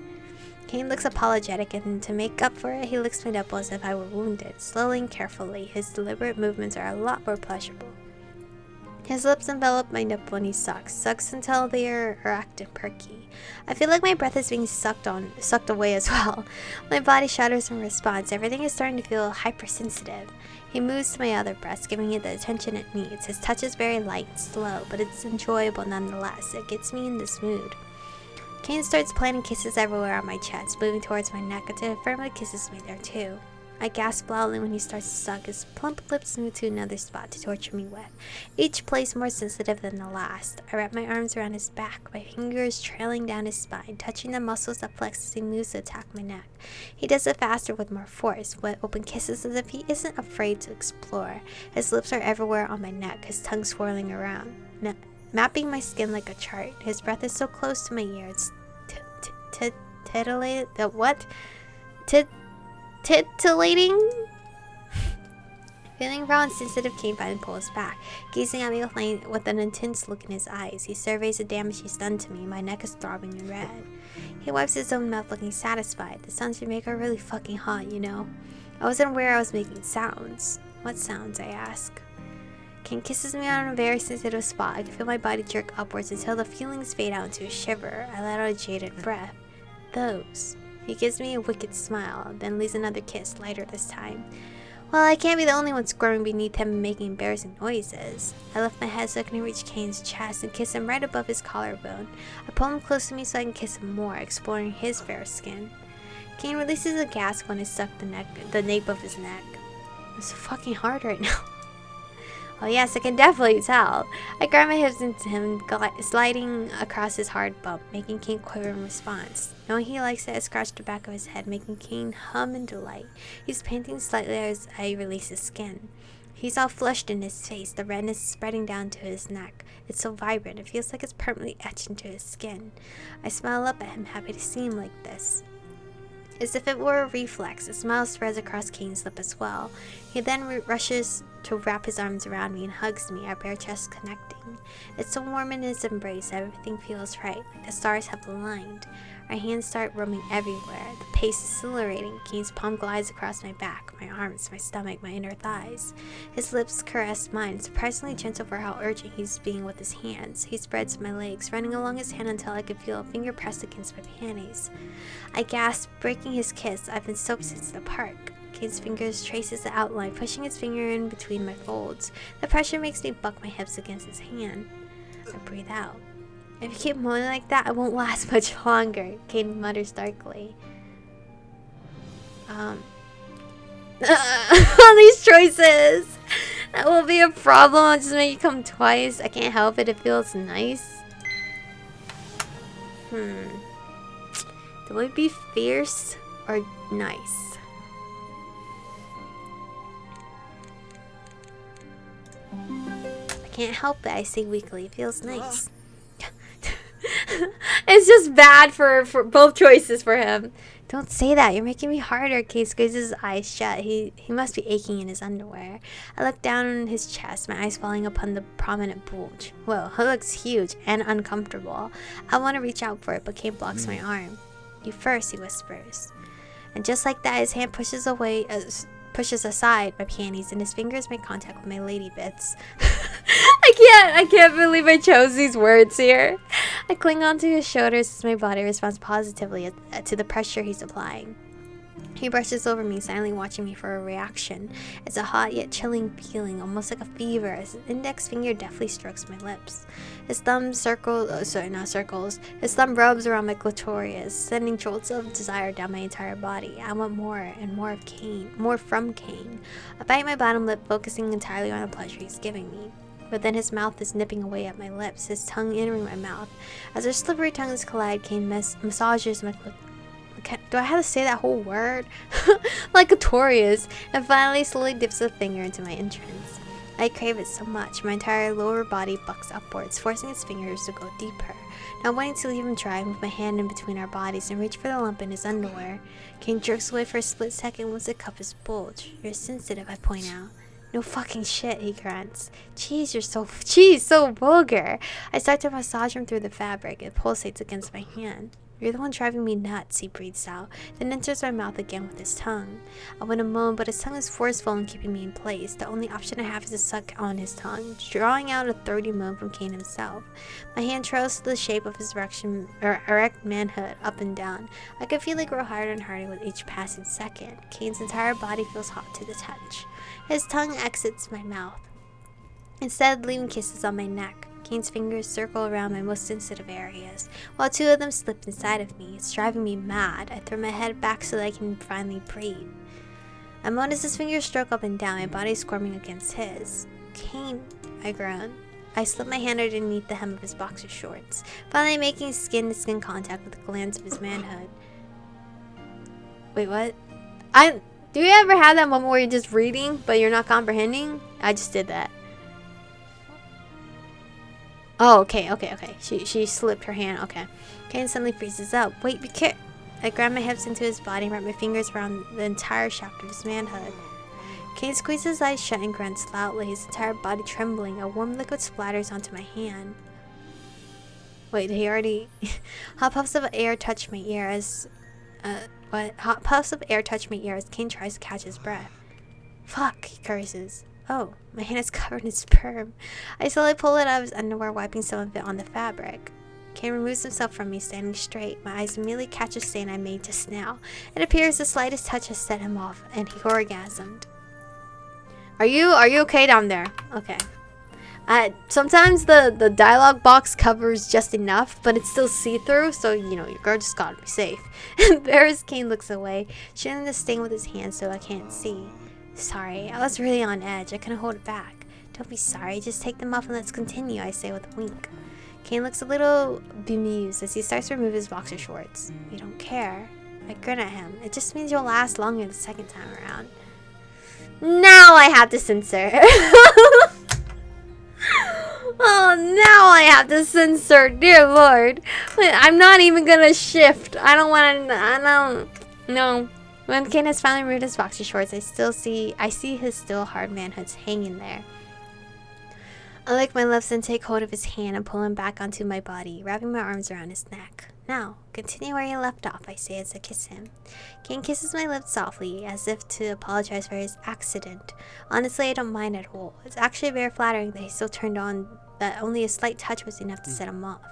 Caine looks apologetic, and to make up for it, he licks my nipple as if I were wounded. Slowly and carefully, his deliberate movements are a lot more pleasurable. His lips envelop my nipple and he sucks until they are active perky. I feel like my breath is being sucked away as well. My body shudders in response. Everything is starting to feel hypersensitive. He moves to my other breast, giving it the attention it needs. His touch is very light and slow, but it's enjoyable nonetheless. It gets me in this mood. Caine starts planting kisses everywhere on my chest, moving towards my neck until he firmly kisses me there too. I gasp loudly when he starts to suck. His plump lips move to another spot to torture me with, each place more sensitive than the last. I wrap my arms around his back, my fingers trailing down his spine, touching the muscles that flex as he moves to attack my neck. He does it faster with more force, wet open kisses as if he isn't afraid to explore. His lips are everywhere on my neck, his tongue swirling around, mapping my skin like a chart. His breath is so close to my ear, it's titillating. Titillating? Feeling raw and sensitive, Caine finally pulls back, gazing at me with an intense look in his eyes. He surveys the damage he's done to me. My neck is throbbing and red. He wipes his own mouth, looking satisfied. The sounds you make are really fucking hot, you know. I wasn't aware I was making sounds. What sounds? I ask. Caine kisses me on a very sensitive spot. I can feel my body jerk upwards until the feelings fade out into a shiver. I let out a jaded breath. Those. He gives me a wicked smile, then leaves another kiss, lighter this time. Well, I can't be the only one squirming beneath him and making embarrassing noises. I lift my head so I can reach Caine's chest and kiss him right above his collarbone. I pull him close to me so I can kiss him more, exploring his fair skin. Caine releases a gasp when I suck the nape of his neck. It's so fucking hard right now. Oh yes, I can definitely tell. I grab my hips into him, sliding across his hard bump, making Caine quiver in response. Knowing he likes it, I scratch the back of his head, making Caine hum in delight. He's panting slightly as I release his skin. He's all flushed in his face, the redness spreading down to his neck. It's so vibrant, it feels like it's permanently etched into his skin. I smile up at him, happy to see him like this. As if it were a reflex, a smile spreads across Caine's lip as well. He then rushes to wrap his arms around me and hugs me, our bare chests connecting. It's so warm in his embrace that everything feels right, like the stars have aligned. Our hands start roaming everywhere. The pace is exhilarating. Caine's palm glides across my back, my arms, my stomach, my inner thighs. His lips caress mine, surprisingly gentle for how urgent he's being with his hands. He spreads my legs, running along his hand until I could feel a finger pressed against my panties. I gasp, breaking his kiss. I've been soaked since the park. Caine's fingers traces the outline, pushing his finger in between my folds. The pressure makes me buck my hips against his hand. I breathe out. If you keep moaning like that, I won't last much longer, Caine mutters darkly. All these choices! That will be a problem. I'll just make you come twice. I can't help it. It feels nice. Do I be fierce or nice? I can't help it. I say weakly. It feels nice. It's just bad for both choices for him. Don't say that. You're making me harder. Caine squeezes his eyes shut. He must be aching in his underwear. I look down on his chest, my eyes falling upon the prominent bulge. Whoa, it looks huge and uncomfortable. I want to reach out for it, but Caine blocks my arm. You first, he whispers. And just like that, his hand pushes aside my panties, and his fingers make contact with my lady bits. I can't believe I chose these words here. I cling onto his shoulders as my body responds positively to the pressure he's applying. He brushes over me, silently watching me for a reaction. It's a hot yet chilling feeling, almost like a fever, as his index finger deftly strokes my lips. His thumb His thumb rubs around my clitoris, sending jolts of desire down my entire body. I want more and more of Caine, more from Caine. I bite my bottom lip, focusing entirely on the pleasure he's giving me. But then his mouth is nipping away at my lips, his tongue entering my mouth. As our slippery tongues collide, Caine massages my clitoris. Do I have to say that whole word? Like clitoris, and finally slowly dips a finger into my entrance. I crave it so much, my entire lower body bucks upwards, forcing its fingers to go deeper. Not wanting to leave him dry, I move my hand in between our bodies and reach for the lump in his underwear. Caine jerks away for a split second once the cup is bulged. You're sensitive, I point out. No fucking shit, he grunts. Jeez, so vulgar. I start to massage him through the fabric. It pulsates against my hand. You're the one driving me nuts, he breathes out, then enters my mouth again with his tongue. I want to moan, but his tongue is forceful in keeping me in place. The only option I have is to suck on his tongue, drawing out a throaty moan from Caine himself. My hand trails to the shape of his erect manhood, up and down. I can feel it grow harder and harder with each passing second. Caine's entire body feels hot to the touch. His tongue exits my mouth, instead leaving kisses on my neck. Caine's fingers circle around my most sensitive areas, while two of them slip inside of me. It's driving me mad. I throw my head back so that I can finally breathe. I moan as his fingers stroke up and down, my body squirming against his. Caine, I groan. I slip my hand underneath the hem of his boxer shorts, finally making skin-to-skin contact with the glands of his manhood. Wait, what? Do you ever have that moment where you're just reading, but you're not comprehending? I just did that. Oh, okay. She slipped her hand. Okay. Caine suddenly freezes up. Wait, be careful. I grab my hips into his body and wrap my fingers around the entire shaft of his manhood. Caine squeezes his eyes shut and grunts loudly, his entire body trembling. A warm liquid splatters onto my hand. Wait, did he already... Hot puffs of air touch my ear as... Hot puffs of air touch my ear as Caine tries to catch his breath. Fuck, he curses. Oh, my hand is covered in sperm. I slowly pull it out of his underwear, wiping some of it on the fabric. Caine removes himself from me, standing straight. My eyes immediately catch a stain I made just now. It appears the slightest touch has set him off, and he orgasmed. Are you okay down there? Okay. Sometimes the dialogue box covers just enough, but it's still see-through, so, your girl just gotta be safe. Embarrassed, Caine looks away, shielding the stain with his hand so I can't see. Sorry, I was really on edge. I couldn't hold it back. Don't be sorry. Just take them off and let's continue, I say with a wink. Caine looks a little bemused as he starts to remove his boxer shorts. You don't care. I grin at him. It just means you'll last longer the second time around. Now I have to censor. Oh, now I have to censor. Dear Lord. I'm not even gonna shift. No. When Caine has finally removed his boxer shorts, I see his still hard manhood hanging there. I lick my lips and take hold of his hand and pull him back onto my body, wrapping my arms around his neck. Now, continue where you left off, I say as I kiss him. Caine kisses my lips softly, as if to apologize for his accident. Honestly, I don't mind at all. It's actually very flattering that he's so turned on that only a slight touch was enough to set him off.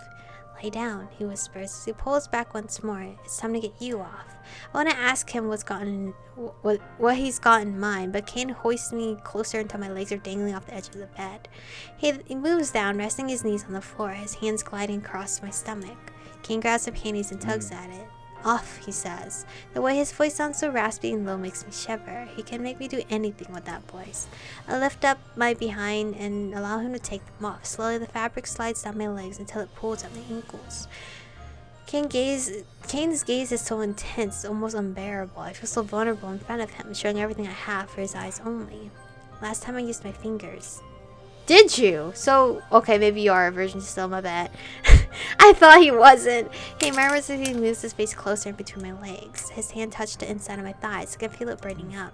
Lie down, he whispers as he pulls back once more. It's time to get you off. I want to ask him what he's got in mind, but Caine hoists me closer until my legs are dangling off the edge of the bed. He moves down, resting his knees on the floor, his hands gliding across my stomach. Caine grabs the panties and tugs at it. Off, he says. The way his voice sounds so raspy and low makes me shiver. He can make me do anything with that voice. I lift up my behind and allow him to take them off. Slowly, the fabric slides down my legs until it pulls at my ankles. Caine's gaze is so intense, it's almost unbearable. I feel so vulnerable in front of him, showing everything I have for his eyes only. Last time I used my fingers. Did you? So, okay, maybe you are a virgin still, my bad. I thought he wasn't. He murmurs as he moves his face closer in between my legs. His hand touched the inside of my thighs. I can feel it burning up.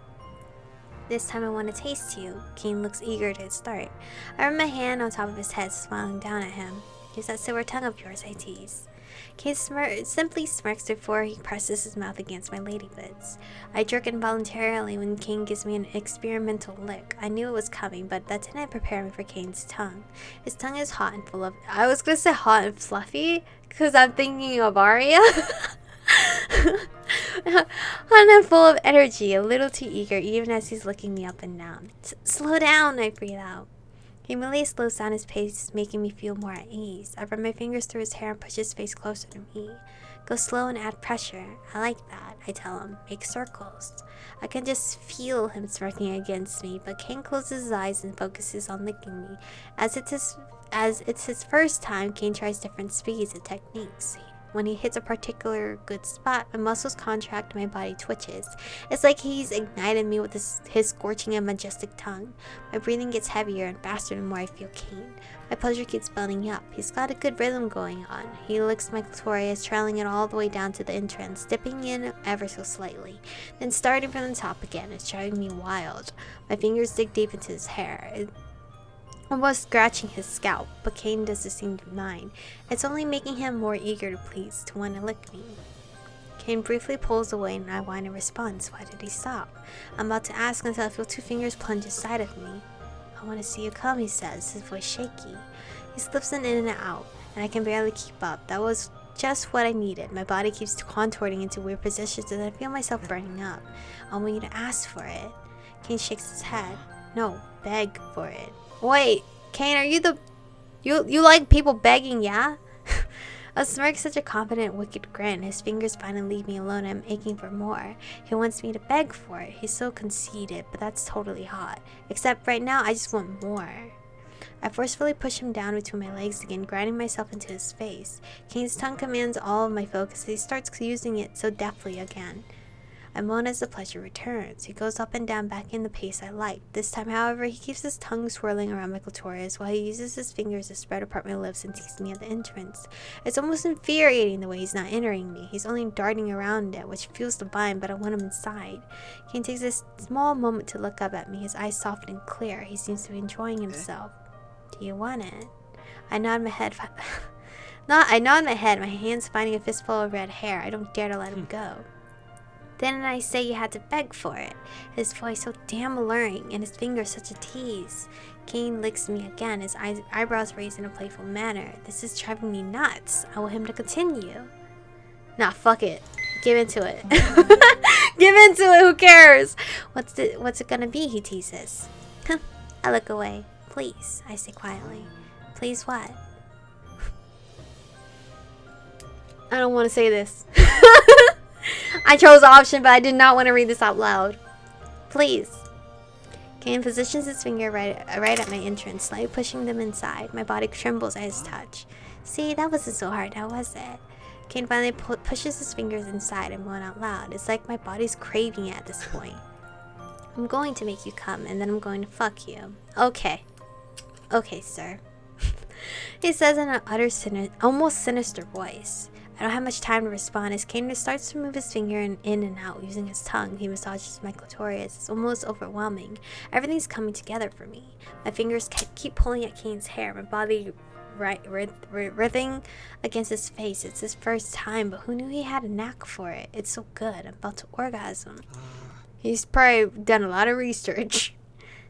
This time I want to taste you. Caine looks eager to start. I run my hand on top of his head, smiling down at him. Use that silver tongue of yours, I tease. Caine simply smirks before he presses his mouth against my lady bits. I jerk involuntarily when Caine gives me an experimental lick. I knew it was coming, but that didn't prepare me for Caine's tongue. His tongue is hot and full of... I was gonna say hot and fluffy, because I'm thinking of Arya. Hot and full of energy, a little too eager, even as he's licking me up and down. Slow down, I breathe out. He immediately slows down his pace, making me feel more at ease. I run my fingers through his hair and push his face closer to me. Go slow and add pressure. I like that, I tell him. Make circles. I can just feel him smirking against me, but Caine closes his eyes and focuses on licking me. As it's his first time, Caine tries different speeds and techniques. When he hits a particular good spot, my muscles contract and my body twitches. It's like he's ignited me with his scorching and majestic tongue. My breathing gets heavier and faster the more I feel Caine. My pleasure keeps building up. He's got a good rhythm going on. He licks my clitoris, trailing it all the way down to the entrance, dipping in ever so slightly. Then starting from the top again. It's driving me wild. My fingers dig deep into his hair. Almost scratching his scalp, but Caine doesn't seem to mind. It's only making him more eager to please, to want to lick me. Caine briefly pulls away and I whine in response. Why did he stop? I'm about to ask until I feel 2 fingers plunge inside of me. I want to see you come, he says, his voice shaky. He slips in and out, and I can barely keep up. That was just what I needed. My body keeps contorting into weird positions as I feel myself burning up. I want you to ask for it. Caine shakes his head. No, beg for it. Wait, Caine, are you the... You like people begging, yeah? A smirk, such a confident, wicked grin. His fingers finally leave me alone. I'm aching for more. He wants me to beg for it. He's so conceited, but that's totally hot. Except right now, I just want more. I forcefully push him down between my legs again, grinding myself into his face. Caine's tongue commands all of my focus. He starts using it so deftly again. I moan as the pleasure returns. He goes up and down, back in the pace I like. This time, however, he keeps his tongue swirling around my clitoris while he uses his fingers to spread apart my lips and tease me at the entrance. It's almost infuriating the way he's not entering me. He's only darting around it, which feels divine, but I want him inside. Caine takes a small moment to look up at me, his eyes soft and clear. He seems to be enjoying himself. Do you want it? I nod my head. I nod my head, my hands finding a fistful of red hair. I don't dare to let him go. Then I say you had to beg for it. His voice so damn alluring, and his fingers such a tease. Caine licks me again, his eyebrows raised in a playful manner. This is driving me nuts. I want him to continue. Nah, fuck it. Give into it. Give into it, who cares? What's it gonna be, he teases. I look away. Please, I say quietly. Please what? I don't want to say this. I chose the option, but I did not want to read this out loud. Please. Caine positions his finger right at my entrance, slightly pushing them inside. My body trembles at his touch. See, that wasn't so hard, now was it? Caine finally pushes his fingers inside and moan out loud. It's like my body's craving it at this point. I'm going to make you come, and then I'm going to fuck you. Okay. Okay, sir. He says in an almost sinister voice. I don't have much time to respond as Caine starts to move his finger in and out using his tongue. He massages my clitoris. It's almost overwhelming. Everything's coming together for me. My fingers keep pulling at Caine's hair, my body writhing against his face. It's his first time, but who knew he had a knack for it? It's so good. I'm about to orgasm. He's probably done a lot of research.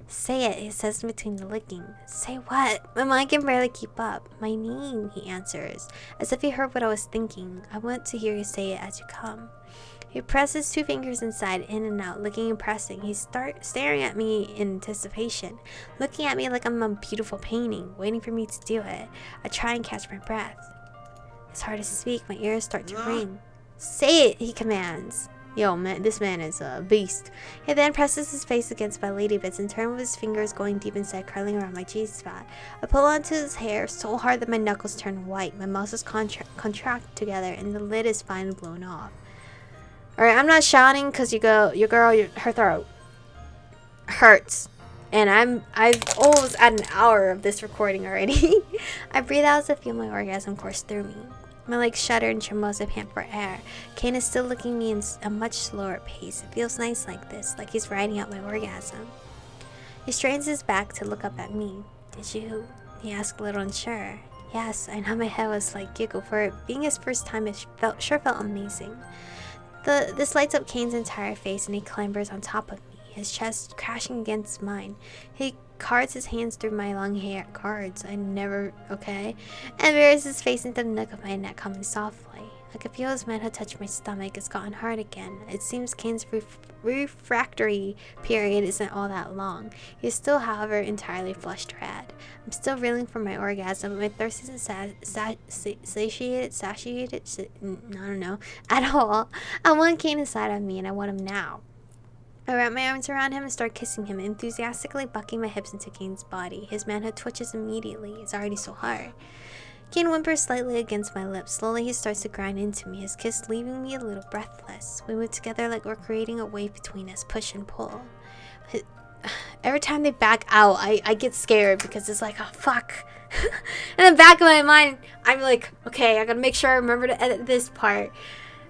Say it, he says between the licking. Say what? My mind can barely keep up. My name, he answers, as if he heard what I was thinking. I want to hear you say it as you come. He presses 2 fingers inside, in and out, licking and pressing. He starts staring at me in anticipation, looking at me like I'm a beautiful painting, waiting for me to do it. I try and catch my breath. It's hard to speak. My ears start to ring. Say it, he commands. Yo, man, this man is a beast. He then presses his face against my lady bits, in turn with his fingers going deep inside, curling around my G-spot. I pull onto his hair so hard that my knuckles turn white. My muscles contract together, and the lid is finally blown off. Alright, I'm not shouting because her throat hurts. And I've almost at an hour of this recording already. I breathe out as I feel my orgasm course through me. My legs shudder and tremble as I pant for air. Caine is still looking at me in a much slower pace. It feels nice like this, like he's riding out my orgasm. He strains his back to look up at me. Did you? He asked a little unsure. Yes, I know my head was like giggle for it. Being his first time, it sure felt amazing. This lights up Caine's entire face and he clambers on top of me, his chest crashing against mine. He cards his hands through my long hair. Okay? And buries his face into the nook of my neck, humming softly. I could feel his manhood touch my stomach. It's gotten hard again. It seems Caine's refractory period isn't all that long. He is still, however, entirely flushed red. I'm still reeling from my orgasm, but my thirst isn't satiated, I don't know, at all. I want Caine inside of me, and I want him now. I wrap my arms around him and start kissing him, enthusiastically bucking my hips into Caine's body. His manhood twitches immediately. It's already so hard. Caine whimpers slightly against my lips. Slowly he starts to grind into me, his kiss leaving me a little breathless. We move together like we're creating a wave between us, push and pull. Every time they back out, I get scared because it's like, oh fuck. In the back of my mind, I'm like, okay, I gotta make sure I remember to edit this part.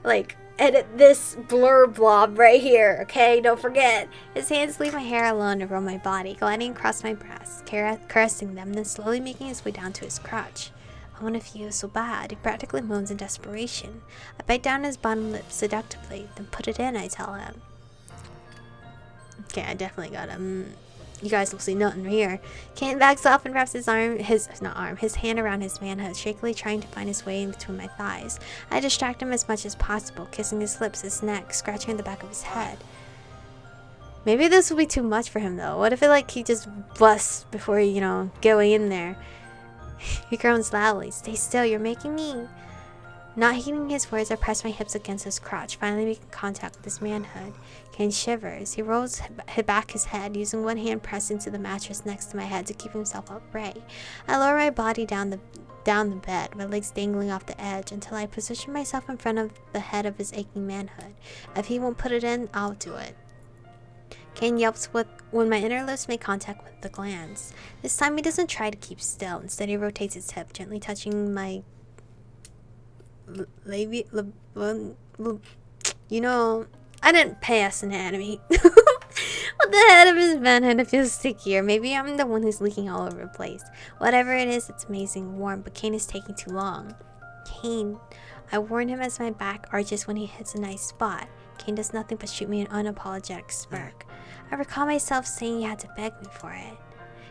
Like, edit this blur blob right here, okay? Don't forget. His hands leave my hair alone around my body, gliding across my breasts, caressing them, then slowly making his way down to his crotch. I want to feel so bad. He practically moans in desperation. I bite down his bottom lip seductively, then put it in, I tell him. Okay, I definitely got him. You guys will see nothing here. Caine backs off and wraps his hand around his manhood, shakily trying to find his way in between my thighs. I distract him as much as possible, kissing his lips, his neck, scratching the back of his head. Maybe this will be too much for him though. What if he just busts before, going in there? He groans loudly. Stay still, you're making me. Not heeding his words, I press my hips against his crotch, finally making contact with his manhood. Caine shivers. He rolls back his head, using one hand pressed into the mattress next to my head to keep himself upright. I lower my body down the bed, my legs dangling off the edge, until I position myself in front of the head of his aching manhood. If he won't put it in, I'll do it. Caine yelps when my inner lips make contact with the glands. This time he doesn't try to keep still. Instead he rotates his hip, gently touching my I didn't pass anatomy. With the head of his manhood, it feels stickier. Maybe I'm the one who's leaking all over the place. Whatever it is, it's amazing and warm, but Caine is taking too long. Caine, I warn him as my back arches when he hits a nice spot. Caine does nothing but shoot me an unapologetic smirk. I recall myself saying he had to beg me for it.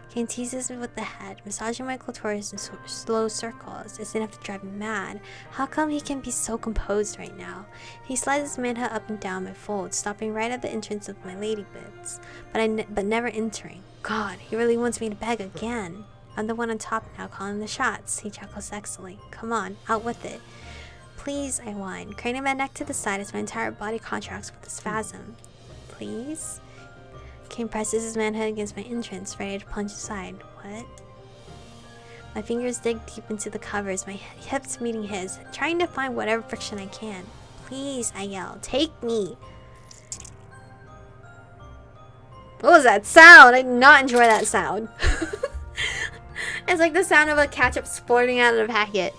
Caine teases me with the head, massaging my clitoris in slow circles. It's enough to drive me mad. How come he can be so composed right now? He slides his manhood up and down my folds, stopping right at the entrance of my lady bits, but never entering. God, he really wants me to beg again. I'm the one on top now, calling the shots. He chuckles sexily. Come on, out with it. Please, I whine, craning my neck to the side as my entire body contracts with a spasm. Please? Caine presses his manhood against my entrance, ready to plunge aside. What? My fingers dig deep into the covers, my hips meeting his, trying to find whatever friction I can. Please, I yell. Take me! What was that sound? I did not enjoy that sound. It's like the sound of a ketchup splurting out of a packet.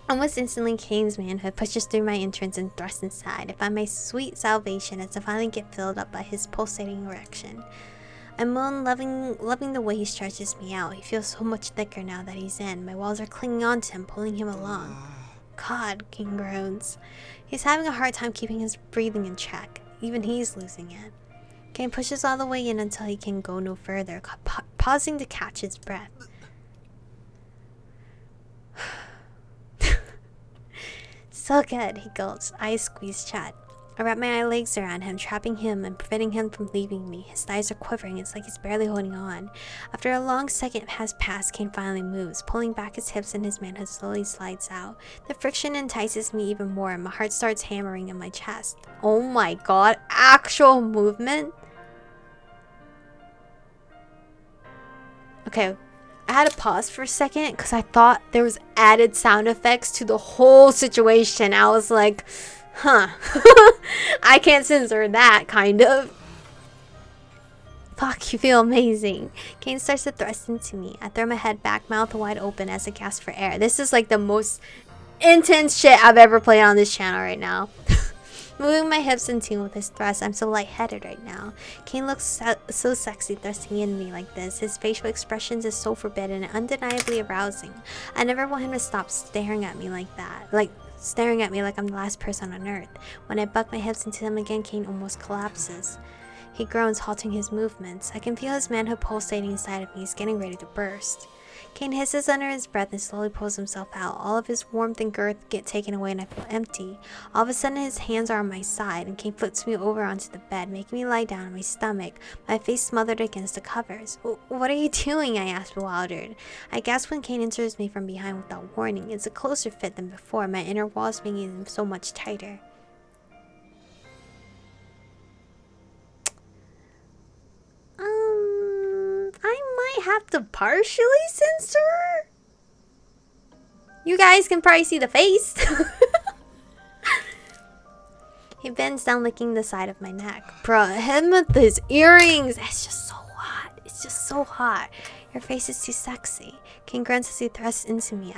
Almost instantly, Caine's manhood pushes through my entrance and thrusts inside. I find my sweet salvation as I finally get filled up by his pulsating erection. I moan, loving the way he stretches me out. He feels so much thicker now that he's in. My walls are clinging onto him, pulling him along. God, Caine groans. He's having a hard time keeping his breathing in check. Even he's losing it. Caine pushes all the way in until he can go no further, pausing to catch his breath. So good, he gulps, eyes squeezed shut. I wrap my legs around him, trapping him and preventing him from leaving me. His thighs are quivering, it's like he's barely holding on. After a long second has passed, Caine finally moves, pulling back his hips and his manhood slowly slides out. The friction entices me even more, and my heart starts hammering in my chest. Oh my god, actual movement? Okay, I had to pause for a second because I thought there was added sound effects to the whole situation. I was like, huh. I can't censor that, kind of. Fuck, you feel amazing. Caine starts to thrust into me. I throw my head back, mouth wide open as I gasp for air. This is like the most intense shit I've ever played on this channel right now. Moving my hips in tune with his thrust, I'm so lightheaded right now. Caine looks so sexy thrusting in me like this. His facial expressions is so forbidden and undeniably arousing. I never want him to stop staring at me like that. Staring at me like I'm the last person on earth. When I buck my hips into him again, Caine almost collapses. He groans, halting his movements. I can feel his manhood pulsating inside of me. He's getting ready to burst. Caine hisses under his breath and slowly pulls himself out. All of his warmth and girth get taken away and I feel empty. All of a sudden his hands are on my side and Caine flips me over onto the bed, making me lie down on my stomach, my face smothered against the covers. What are you doing? I ask, bewildered. I gasp when Caine enters me from behind without warning. It's a closer fit than before, my inner walls making him so much tighter. I might have to partially censor. You guys can probably see the face. He bends down, licking the side of my neck. Bruh, him with his earrings. It's just so hot. It's just so hot. Your face is too sexy. Caine grunts as he thrusts into me.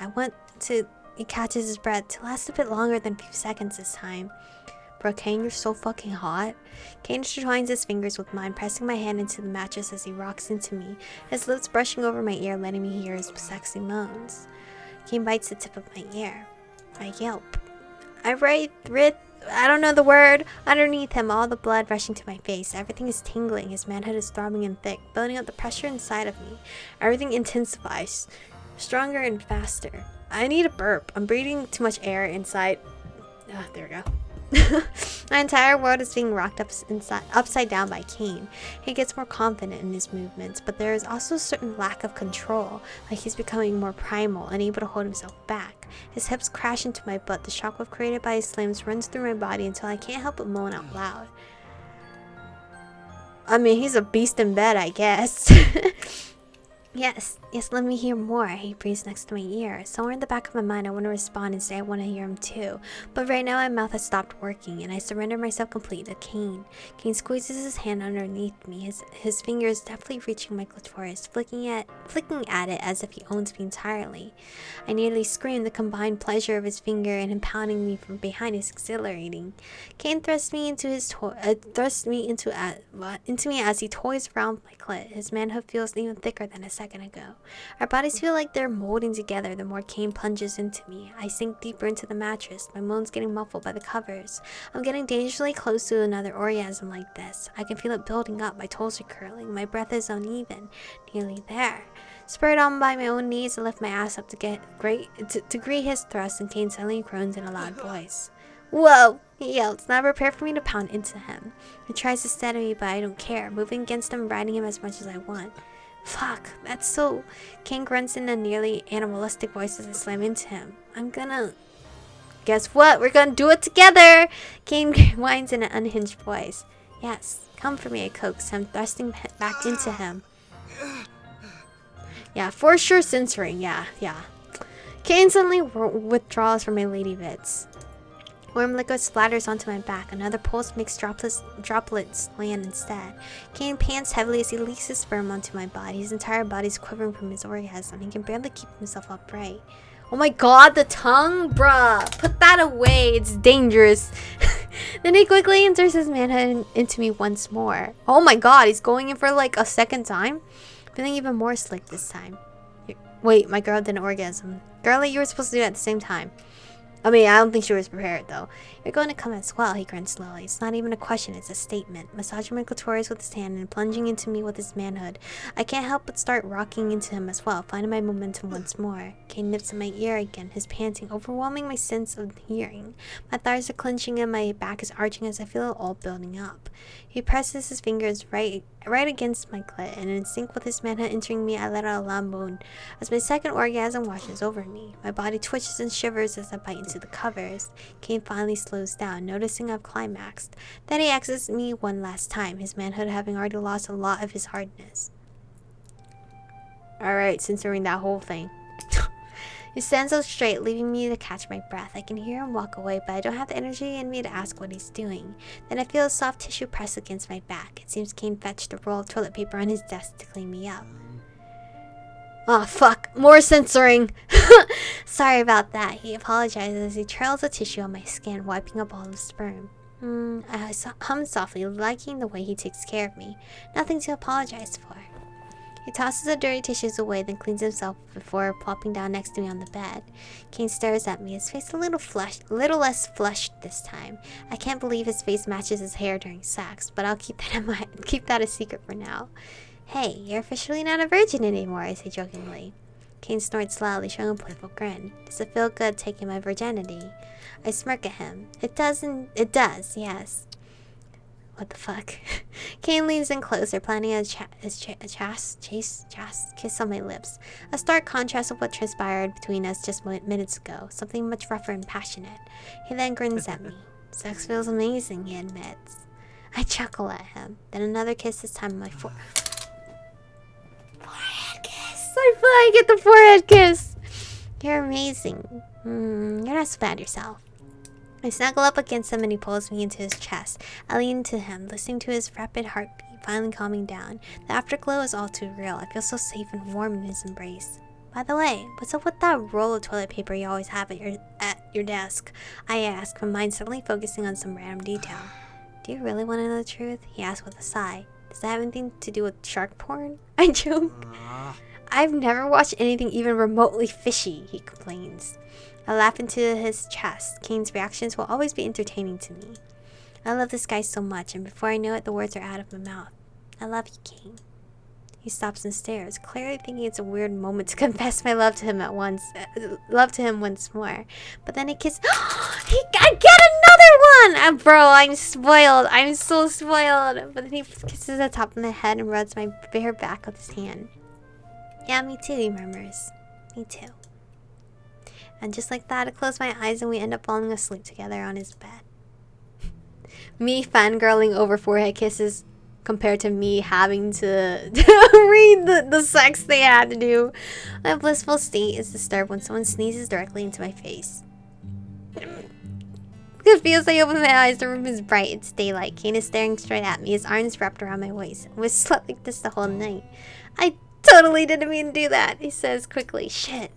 He catches his breath to last a bit longer than a few seconds this time. Bro, Caine, you're so fucking hot. Caine intertwines his fingers with mine, pressing my hand into the mattress as he rocks into me, his lips brushing over my ear, letting me hear his sexy moans. Caine bites the tip of my ear. I yelp. I don't know the word. Underneath him, all the blood rushing to my face. Everything is tingling. His manhood is throbbing and thick, building up the pressure inside of me. Everything intensifies, stronger and faster. I need a burp. I'm breathing too much air inside. There we go. My entire world is being rocked upside down by Caine. He gets more confident in his movements, but there is also a certain lack of control, like he's becoming more primal, unable to hold himself back. His hips crash into my butt. The shockwave created by his slams runs through my body until I can't help but moan out loud. I mean, he's a beast in bed, I guess. Yes, let me hear more. He breathes next to my ear. Somewhere in the back of my mind, I want to respond and say I want to hear him too. But right now, my mouth has stopped working, and I surrender myself completely to Caine. Caine squeezes his hand underneath me, his fingers deftly reaching my clitoris, flicking at it as if he owns me entirely. I nearly scream. The combined pleasure of his finger and him pounding me from behind is exhilarating. Caine thrusts me into me as he toys around my clit. His manhood feels even thicker than a second ago. Our bodies feel like they're molding together the more Caine plunges into me. I sink deeper into the mattress, my moans getting muffled by the covers. I'm getting dangerously close to another orgasm like this. I can feel it building up, my toes are curling, my breath is uneven. Nearly there. Spurred on by my own needs, I lift my ass up to greet his thrust, and Caine suddenly groans in a loud voice. Whoa! He yells, not prepared for me to pound into him. He tries to steady me, but I don't care, moving against him, riding him as much as I want. Fuck, that's so... Caine grunts in a nearly animalistic voice as I slam into him. Guess what? We're gonna do it together! Caine whines in an unhinged voice. Yes, come for me, I coax him, thrusting back into him. Yeah, for sure censoring, yeah. Caine suddenly withdraws from my lady bits. Warm liquid splatters onto my back. Another pulse makes droplets land instead. Caine pants heavily as he leaks his sperm onto my body. His entire body's quivering from his orgasm. He can barely keep himself upright. Oh my god, the tongue? Bruh. Put that away. It's dangerous. Then he quickly inserts his manhood into me once more. Oh my god, he's going in for like a second time? Feeling even more slick this time. Wait, my girl didn't orgasm. Girlie, you were supposed to do it at the same time. I mean, I don't think she was prepared, though. You're going to come as well, he grunts slowly. It's not even a question, it's a statement. Massaging my clitoris with his hand and plunging into me with his manhood. I can't help but start rocking into him as well, finding my momentum once more. Caine nips in my ear again, his panting overwhelming my sense of hearing. My thighs are clenching and my back is arching as I feel it all building up. He presses his fingers right against my clit, and in sync with his manhood entering me, I let out a loud moan as my second orgasm washes over me. My body twitches and shivers as I bite into the covers. Caine finally slows down, noticing I've climaxed. Then he exits me one last time, his manhood having already lost a lot of his hardness. Alright, censoring that whole thing. He stands up straight, leaving me to catch my breath. I can hear him walk away, but I don't have the energy in me to ask what he's doing. Then I feel a soft tissue press against my back. It seems Caine fetched a roll of toilet paper on his desk to clean me up. Oh, fuck. More censoring. Sorry about that. He apologizes as he trails the tissue on my skin, wiping up all the sperm. I hum softly, liking the way he takes care of me. Nothing to apologize for. He tosses the dirty tissues away, then cleans himself before plopping down next to me on the bed. Caine stares at me, his face a little less flushed this time. I can't believe his face matches his hair during sex, but I'll keep that in mind. Keep that a secret for now. Hey, you're officially not a virgin anymore, I say jokingly. Caine snorts loudly, showing a playful grin. Does it feel good taking my virginity? I smirk at him. It does, yes. What the fuck? Caine leans in closer, planning a kiss on my lips. A stark contrast of what transpired between us just minutes ago. Something much rougher and passionate. He then grins at me. Sex feels amazing, he admits. I chuckle at him. Then another kiss, this time on my forehead kiss. I finally get the forehead kiss. You're amazing. You're not so bad yourself. I snuggle up against him and he pulls me into his chest. I lean into him, listening to his rapid heartbeat, finally calming down. The afterglow is all too real. I feel so safe and warm in his embrace. By the way, what's up with that roll of toilet paper you always have at your desk? I ask, my mind suddenly focusing on some random detail. Do you really want to know the truth? He asks with a sigh. Does that have anything to do with shark porn? I joke. I've never watched anything even remotely fishy, he complains. I laugh into his chest. Caine's reactions will always be entertaining to me. I love this guy so much, and before I know it, the words are out of my mouth. I love you, Caine. He stops and stares, clearly thinking it's a weird moment to confess my love to him once more. But then he kisses. I get another one! Bro, I'm spoiled. I'm so spoiled. But then he kisses the top of my head and rubs my bare back with his hand. Yeah, me too, he murmurs. Me too. And just like that, I close my eyes and we end up falling asleep together on his bed. Me fangirling over forehead kisses compared to me having to read the sex they had to do. My blissful state is disturbed when someone sneezes directly into my face. Confused, I open my eyes. The room is bright. It's daylight. Caine is staring straight at me, his arms wrapped around my waist. We slept like this the whole night. I totally didn't mean to do that, he says quickly. Shit.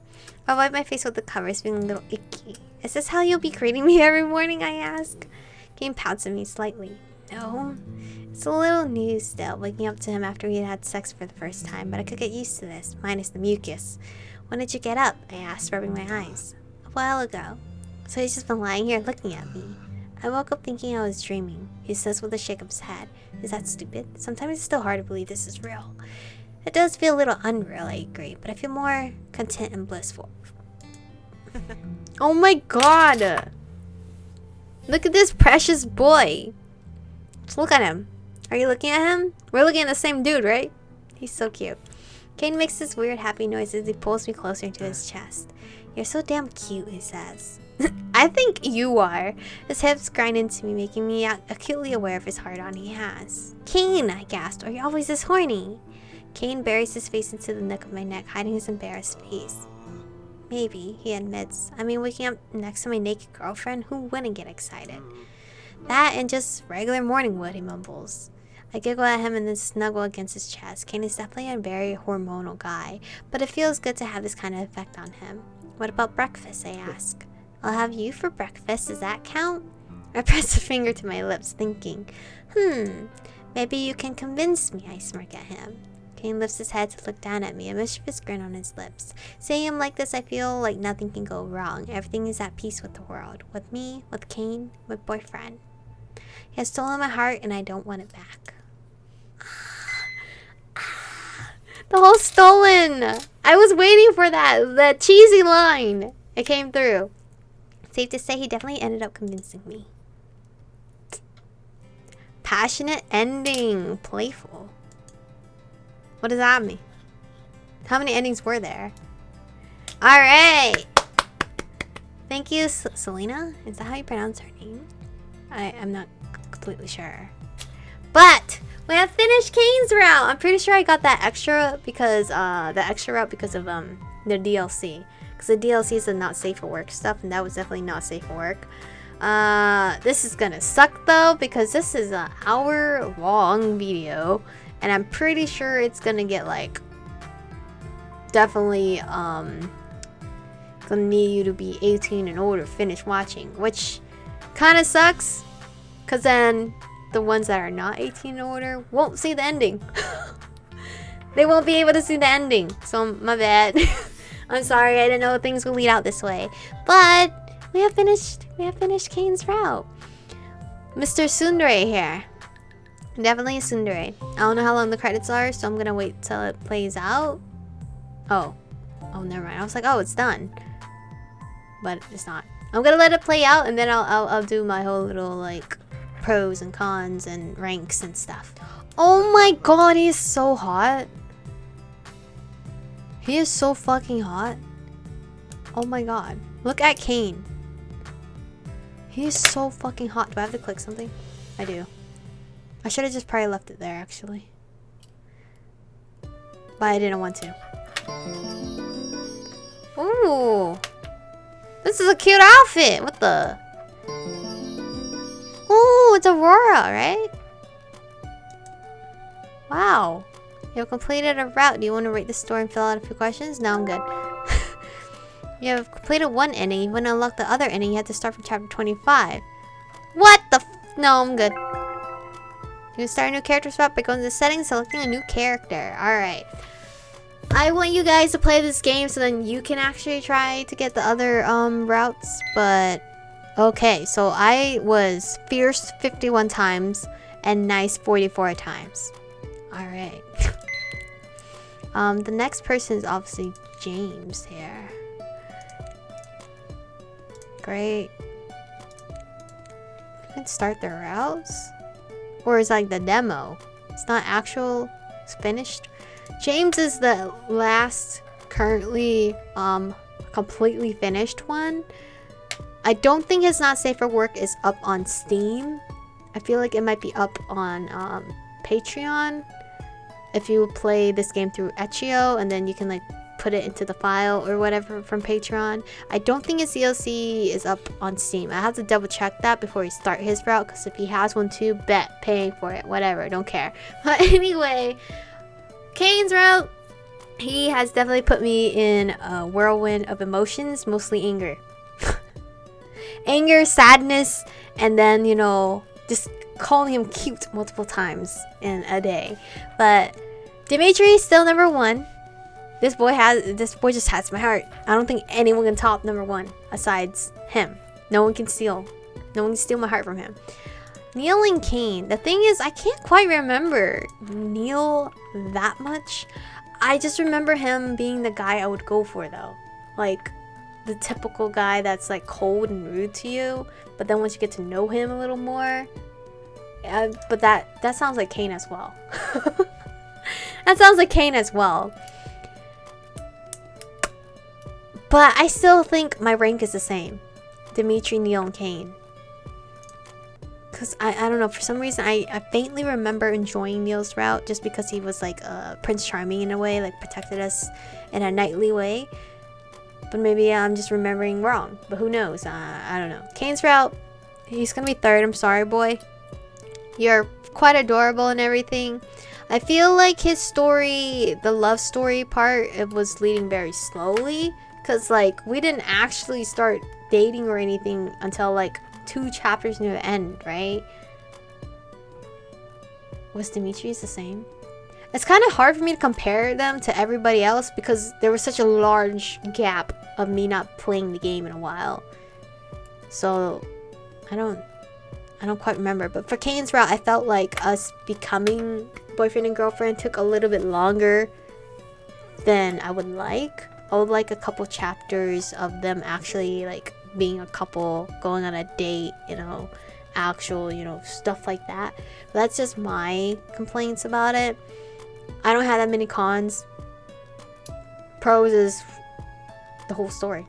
I wipe my face with the covers, feeling a little icky. Is this how you'll be greeting me every morning, I ask? Caine pouts at me slightly. No. It's a little new still, waking up to him after we had sex for the first time, but I could get used to this, minus the mucus. When did you get up? I asked, rubbing my eyes. A while ago. So he's just been lying here looking at me. I woke up thinking I was dreaming, he says with a shake of his head. Is that stupid? Sometimes it's still hard to believe this is real. It does feel a little unreal, I agree, but I feel more content and blissful. Oh my god! Look at this precious boy! Just look at him. Are you looking at him? We're looking at the same dude, right? He's so cute. Caine makes this weird happy noise as he pulls me closer to his chest. You're so damn cute, he says. I think you are. His hips grind into me, making me acutely aware of his hard-on he has. Caine, I gasped, are you always this horny? Caine buries his face into the nook of my neck, hiding his embarrassed face. Maybe, he admits. I mean, waking up next to my naked girlfriend, who wouldn't get excited? That and just regular morning wood, he mumbles. I giggle at him and then snuggle against his chest. Caine is definitely a very hormonal guy, but it feels good to have this kind of effect on him. What about breakfast, I ask. I'll have you for breakfast, does that count? I press a finger to my lips, thinking, maybe you can convince me, I smirk at him. Caine lifts his head to look down at me, a mischievous grin on his lips. Seeing him like this, I feel like nothing can go wrong. Everything is at peace with the world. With me, with Caine, with boyfriend. He has stolen my heart and I don't want it back. The whole stolen! I was waiting for that cheesy line. It came through. Safe to say he definitely ended up convincing me. Passionate ending. Playful. What does that mean? How many endings were there? Alright! Thank you, Selena? Is that how you pronounce her name? I'm not completely sure. But we have finished Caine's route. I'm pretty sure I got that extra because of the DLC. Because the DLC is the not safe for work stuff, and that was definitely not safe for work. This is gonna suck though, because this is an hour-long video, and I'm pretty sure it's gonna get like definitely gonna need you to be 18 and older to finish watching, which kind of sucks, because then the ones that are not 18 and older won't see the ending. They won't be able to see the ending, so my bad. I'm sorry, I didn't know things would lead out this way, but we have finished Caine's route. Mr. Tsundere here. Definitely a tsundere. I don't know how long the credits are, so I'm gonna wait till it plays out. Oh, never mind. I was like, oh, it's done, but it's not. I'm gonna let it play out, and then I'll do my whole little like pros and cons and ranks and stuff. Oh my god, he is so hot. He is so fucking hot. Oh my god, look at Caine. He is so fucking hot. Do I have to click something? I do. I should have just probably left it there, actually. But I didn't want to. Ooh. This is a cute outfit. What the? Ooh, it's Aurora, right? Wow. You have completed a route. Do you want to rate the story and fill out a few questions? No, I'm good. You have completed one ending. You want to unlock the other ending, you have to start from chapter 25. What the No, I'm good. You can start a new character swap by going to the settings, selecting a new character. Alright. I want you guys to play this game so then you can actually try to get the other routes. But, okay. So I was fierce 51 times and nice 44 times. Alright. The next person is obviously James here. Great. You can start their routes? Or it's like the demo. It's not actual. It's finished. James is the last currently completely finished one. I don't think his Not Safe for Work is up on Steam. I feel like it might be up on Patreon. If you play this game through Itch.io, and then you can like put it into the file or whatever from Patreon. I don't think his DLC is up on Steam. I have to double check that before he start his route, because if he has one too, bet, paying for it, whatever, don't care. But anyway, Caine's route, he has definitely put me in a whirlwind of emotions, mostly anger. Anger, sadness, and then, you know, just calling him cute multiple times in a day. But Dimitri is still number one. This boy just has my heart. I don't think anyone can top number one besides him. No one can steal my heart from him. Neil and Caine. The thing is, I can't quite remember Neil that much. I just remember him being the guy I would go for though. Like the typical guy that's like cold and rude to you. But then once you get to know him a little more. But that sounds like Caine as well. That sounds like Caine as well. But I still think my rank is the same. Dimitri, Neil, and Caine. Because I don't know, for some reason I faintly remember enjoying Neil's route just because he was like Prince Charming in a way, like protected us in a knightly way. But maybe I'm just remembering wrong. But who knows? I don't know. Caine's route, he's going to be third. I'm sorry, boy. You're quite adorable and everything. I feel like his story, the love story part, it was leading very slowly Because, like, we didn't actually start dating or anything until, like, 2 chapters near the end, right? Was Dimitri's the same? It's kind of hard for me to compare them to everybody else because there was such a large gap of me not playing the game in a while. So, I don't quite remember. But for Caine's route, I felt like us becoming boyfriend and girlfriend took a little bit longer than I would like. I would like a couple chapters of them actually, like, being a couple, going on a date, you know, actual, you know, stuff like that. But that's just my complaints about it. I don't have that many cons. Pros is the whole story.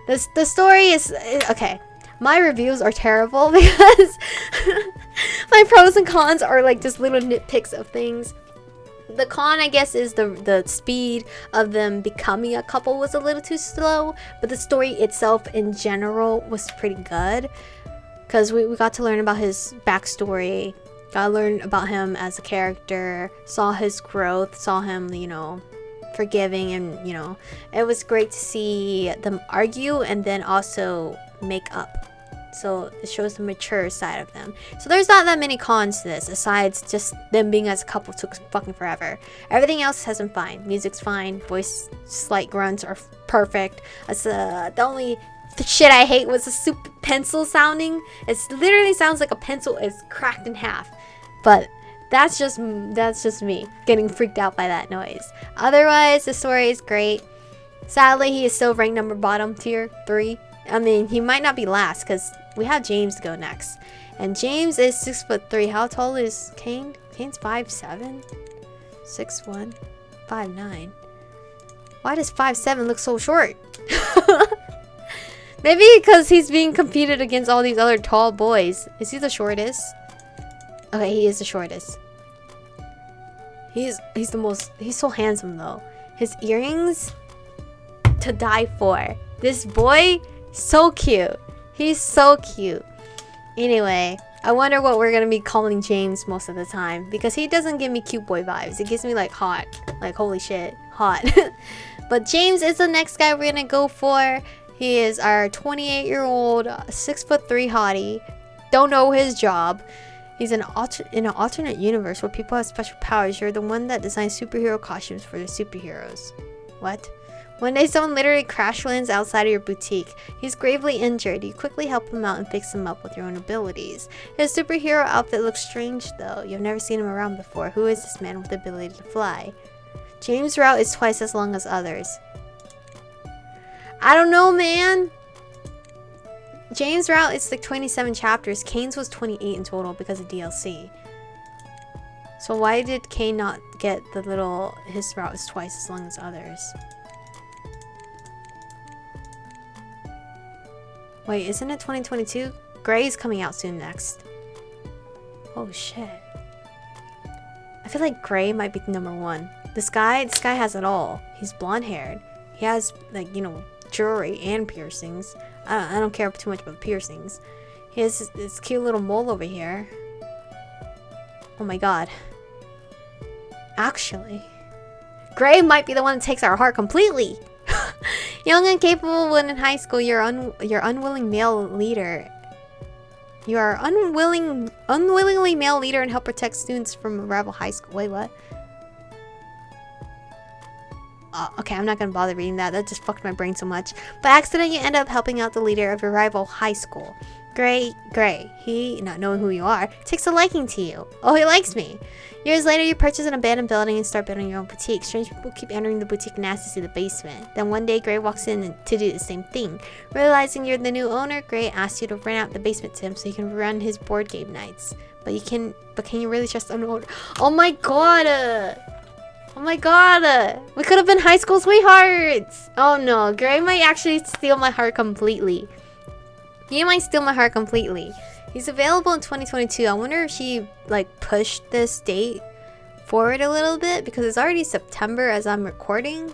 The story is okay. My reviews are terrible because my pros and cons are like just little nitpicks of things. The con, I guess, is the speed of them becoming a couple was a little too slow, but the story itself in general was pretty good because we got to learn about his backstory, got to learn about him as a character, saw his growth, saw him, you know, forgiving, and, you know, it was great to see them argue and then also make up. So it shows the mature side of them. So there's not that many cons to this, aside just them being as a couple took fucking forever. Everything else has been fine. Music's fine. Voice slight grunts are perfect. The only shit I hate was the super pencil sounding. It literally sounds like a pencil is cracked in half. But that's just me getting freaked out by that noise. Otherwise, the story is great. Sadly, he is still ranked number bottom tier 3. I mean, he might not be last because we have James to go next. And James is 6'3". How tall is Caine? Caine's 5'7", 6'1", 5'9". Why does 5'7" look so short? Maybe because he's being competed against all these other tall boys. Is he the shortest? Okay, he is the shortest. He's the most. He's so handsome though. His earrings, to die for. This boy, so cute. He's so cute. Anyway, I wonder what we're gonna be calling James most of the time because he doesn't give me cute boy vibes. It gives me like hot, like holy shit, hot. But James is the next guy we're gonna go for. He is our 28-year-old, 6'3" hottie. Don't know his job. He's in an alternate universe where people have special powers. You're the one that designs superhero costumes for the superheroes. What? One day someone literally crash lands outside of your boutique. He's gravely injured. You quickly help him out and fix him up with your own abilities. His superhero outfit looks strange though. You've never seen him around before. Who is this man with the ability to fly? James' route is twice as long as others. I don't know, man. James' route is like 27 chapters. Caine's was 28 in total because of DLC. So why did Caine not get the little, his route is twice as long as others? Wait, isn't it 2022? Gray's coming out soon next. Oh shit. I feel like Gray might be number 1. This guy has it all. He's blonde haired. He has, like, you know, jewelry and piercings. I don't care too much about piercings. He has this cute little mole over here. Oh my god. Actually, Gray might be the one that takes our heart completely. Young and capable when in high school, you're unwilling male leader. You are unwillingly male leader and help protect students from a rival high school. Wait, what? Okay, I'm not gonna bother reading that. That just fucked my brain so much. By accident, you end up helping out the leader of your rival high school. Gray, he, not knowing who you are, takes a liking to you. Oh, he likes me. Years later, you purchase an abandoned building and start building your own boutique. Strange people keep entering the boutique and ask to see the basement. Then one day, Gray walks in to do the same thing. Realizing you're the new owner, Gray asks you to rent out the basement to him so he can run his board game nights. But can you really trust an owner? Oh my god! Oh my god! We could have been high school sweethearts! Oh no, Gray might actually steal my heart completely. He might steal my heart completely. He's available in 2022. I wonder if she like pushed this date forward a little bit because it's already September as I'm recording.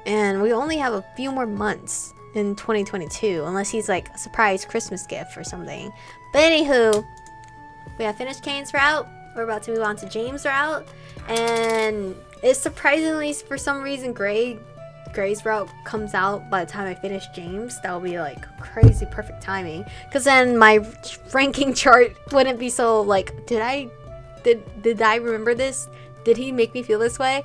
And we only have a few more months in 2022 unless he's like a surprise Christmas gift or something. But anywho, we have finished Caine's route. We're about to move on to James' route. And it's surprisingly, for some reason, Gray Gray's route comes out by the time I finish James, that will be like crazy perfect timing. Because then my ranking chart wouldn't be so like, did I remember this? Did he make me feel this way?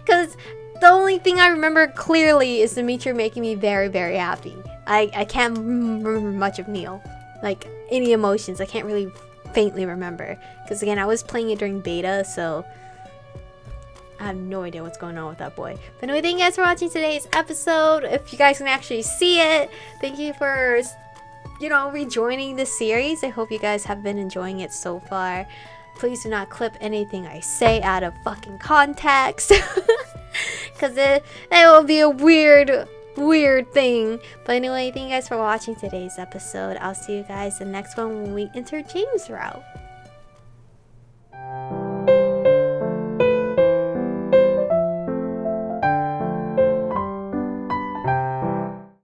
Because the only thing I remember clearly is Dimitri making me very, very happy. I can't remember much of Neil. Like, any emotions, I can't really faintly remember. Because again, I was playing it during beta, so I have no idea what's going on with that boy. But anyway, thank you guys for watching today's episode. If you guys can actually see it, thank you for, rejoining this series. I hope you guys have been enjoying it so far. Please do not clip anything I say out of fucking context. Because it will be a weird thing. But anyway, thank you guys for watching today's episode. I'll see you guys in the next one when we enter James' route.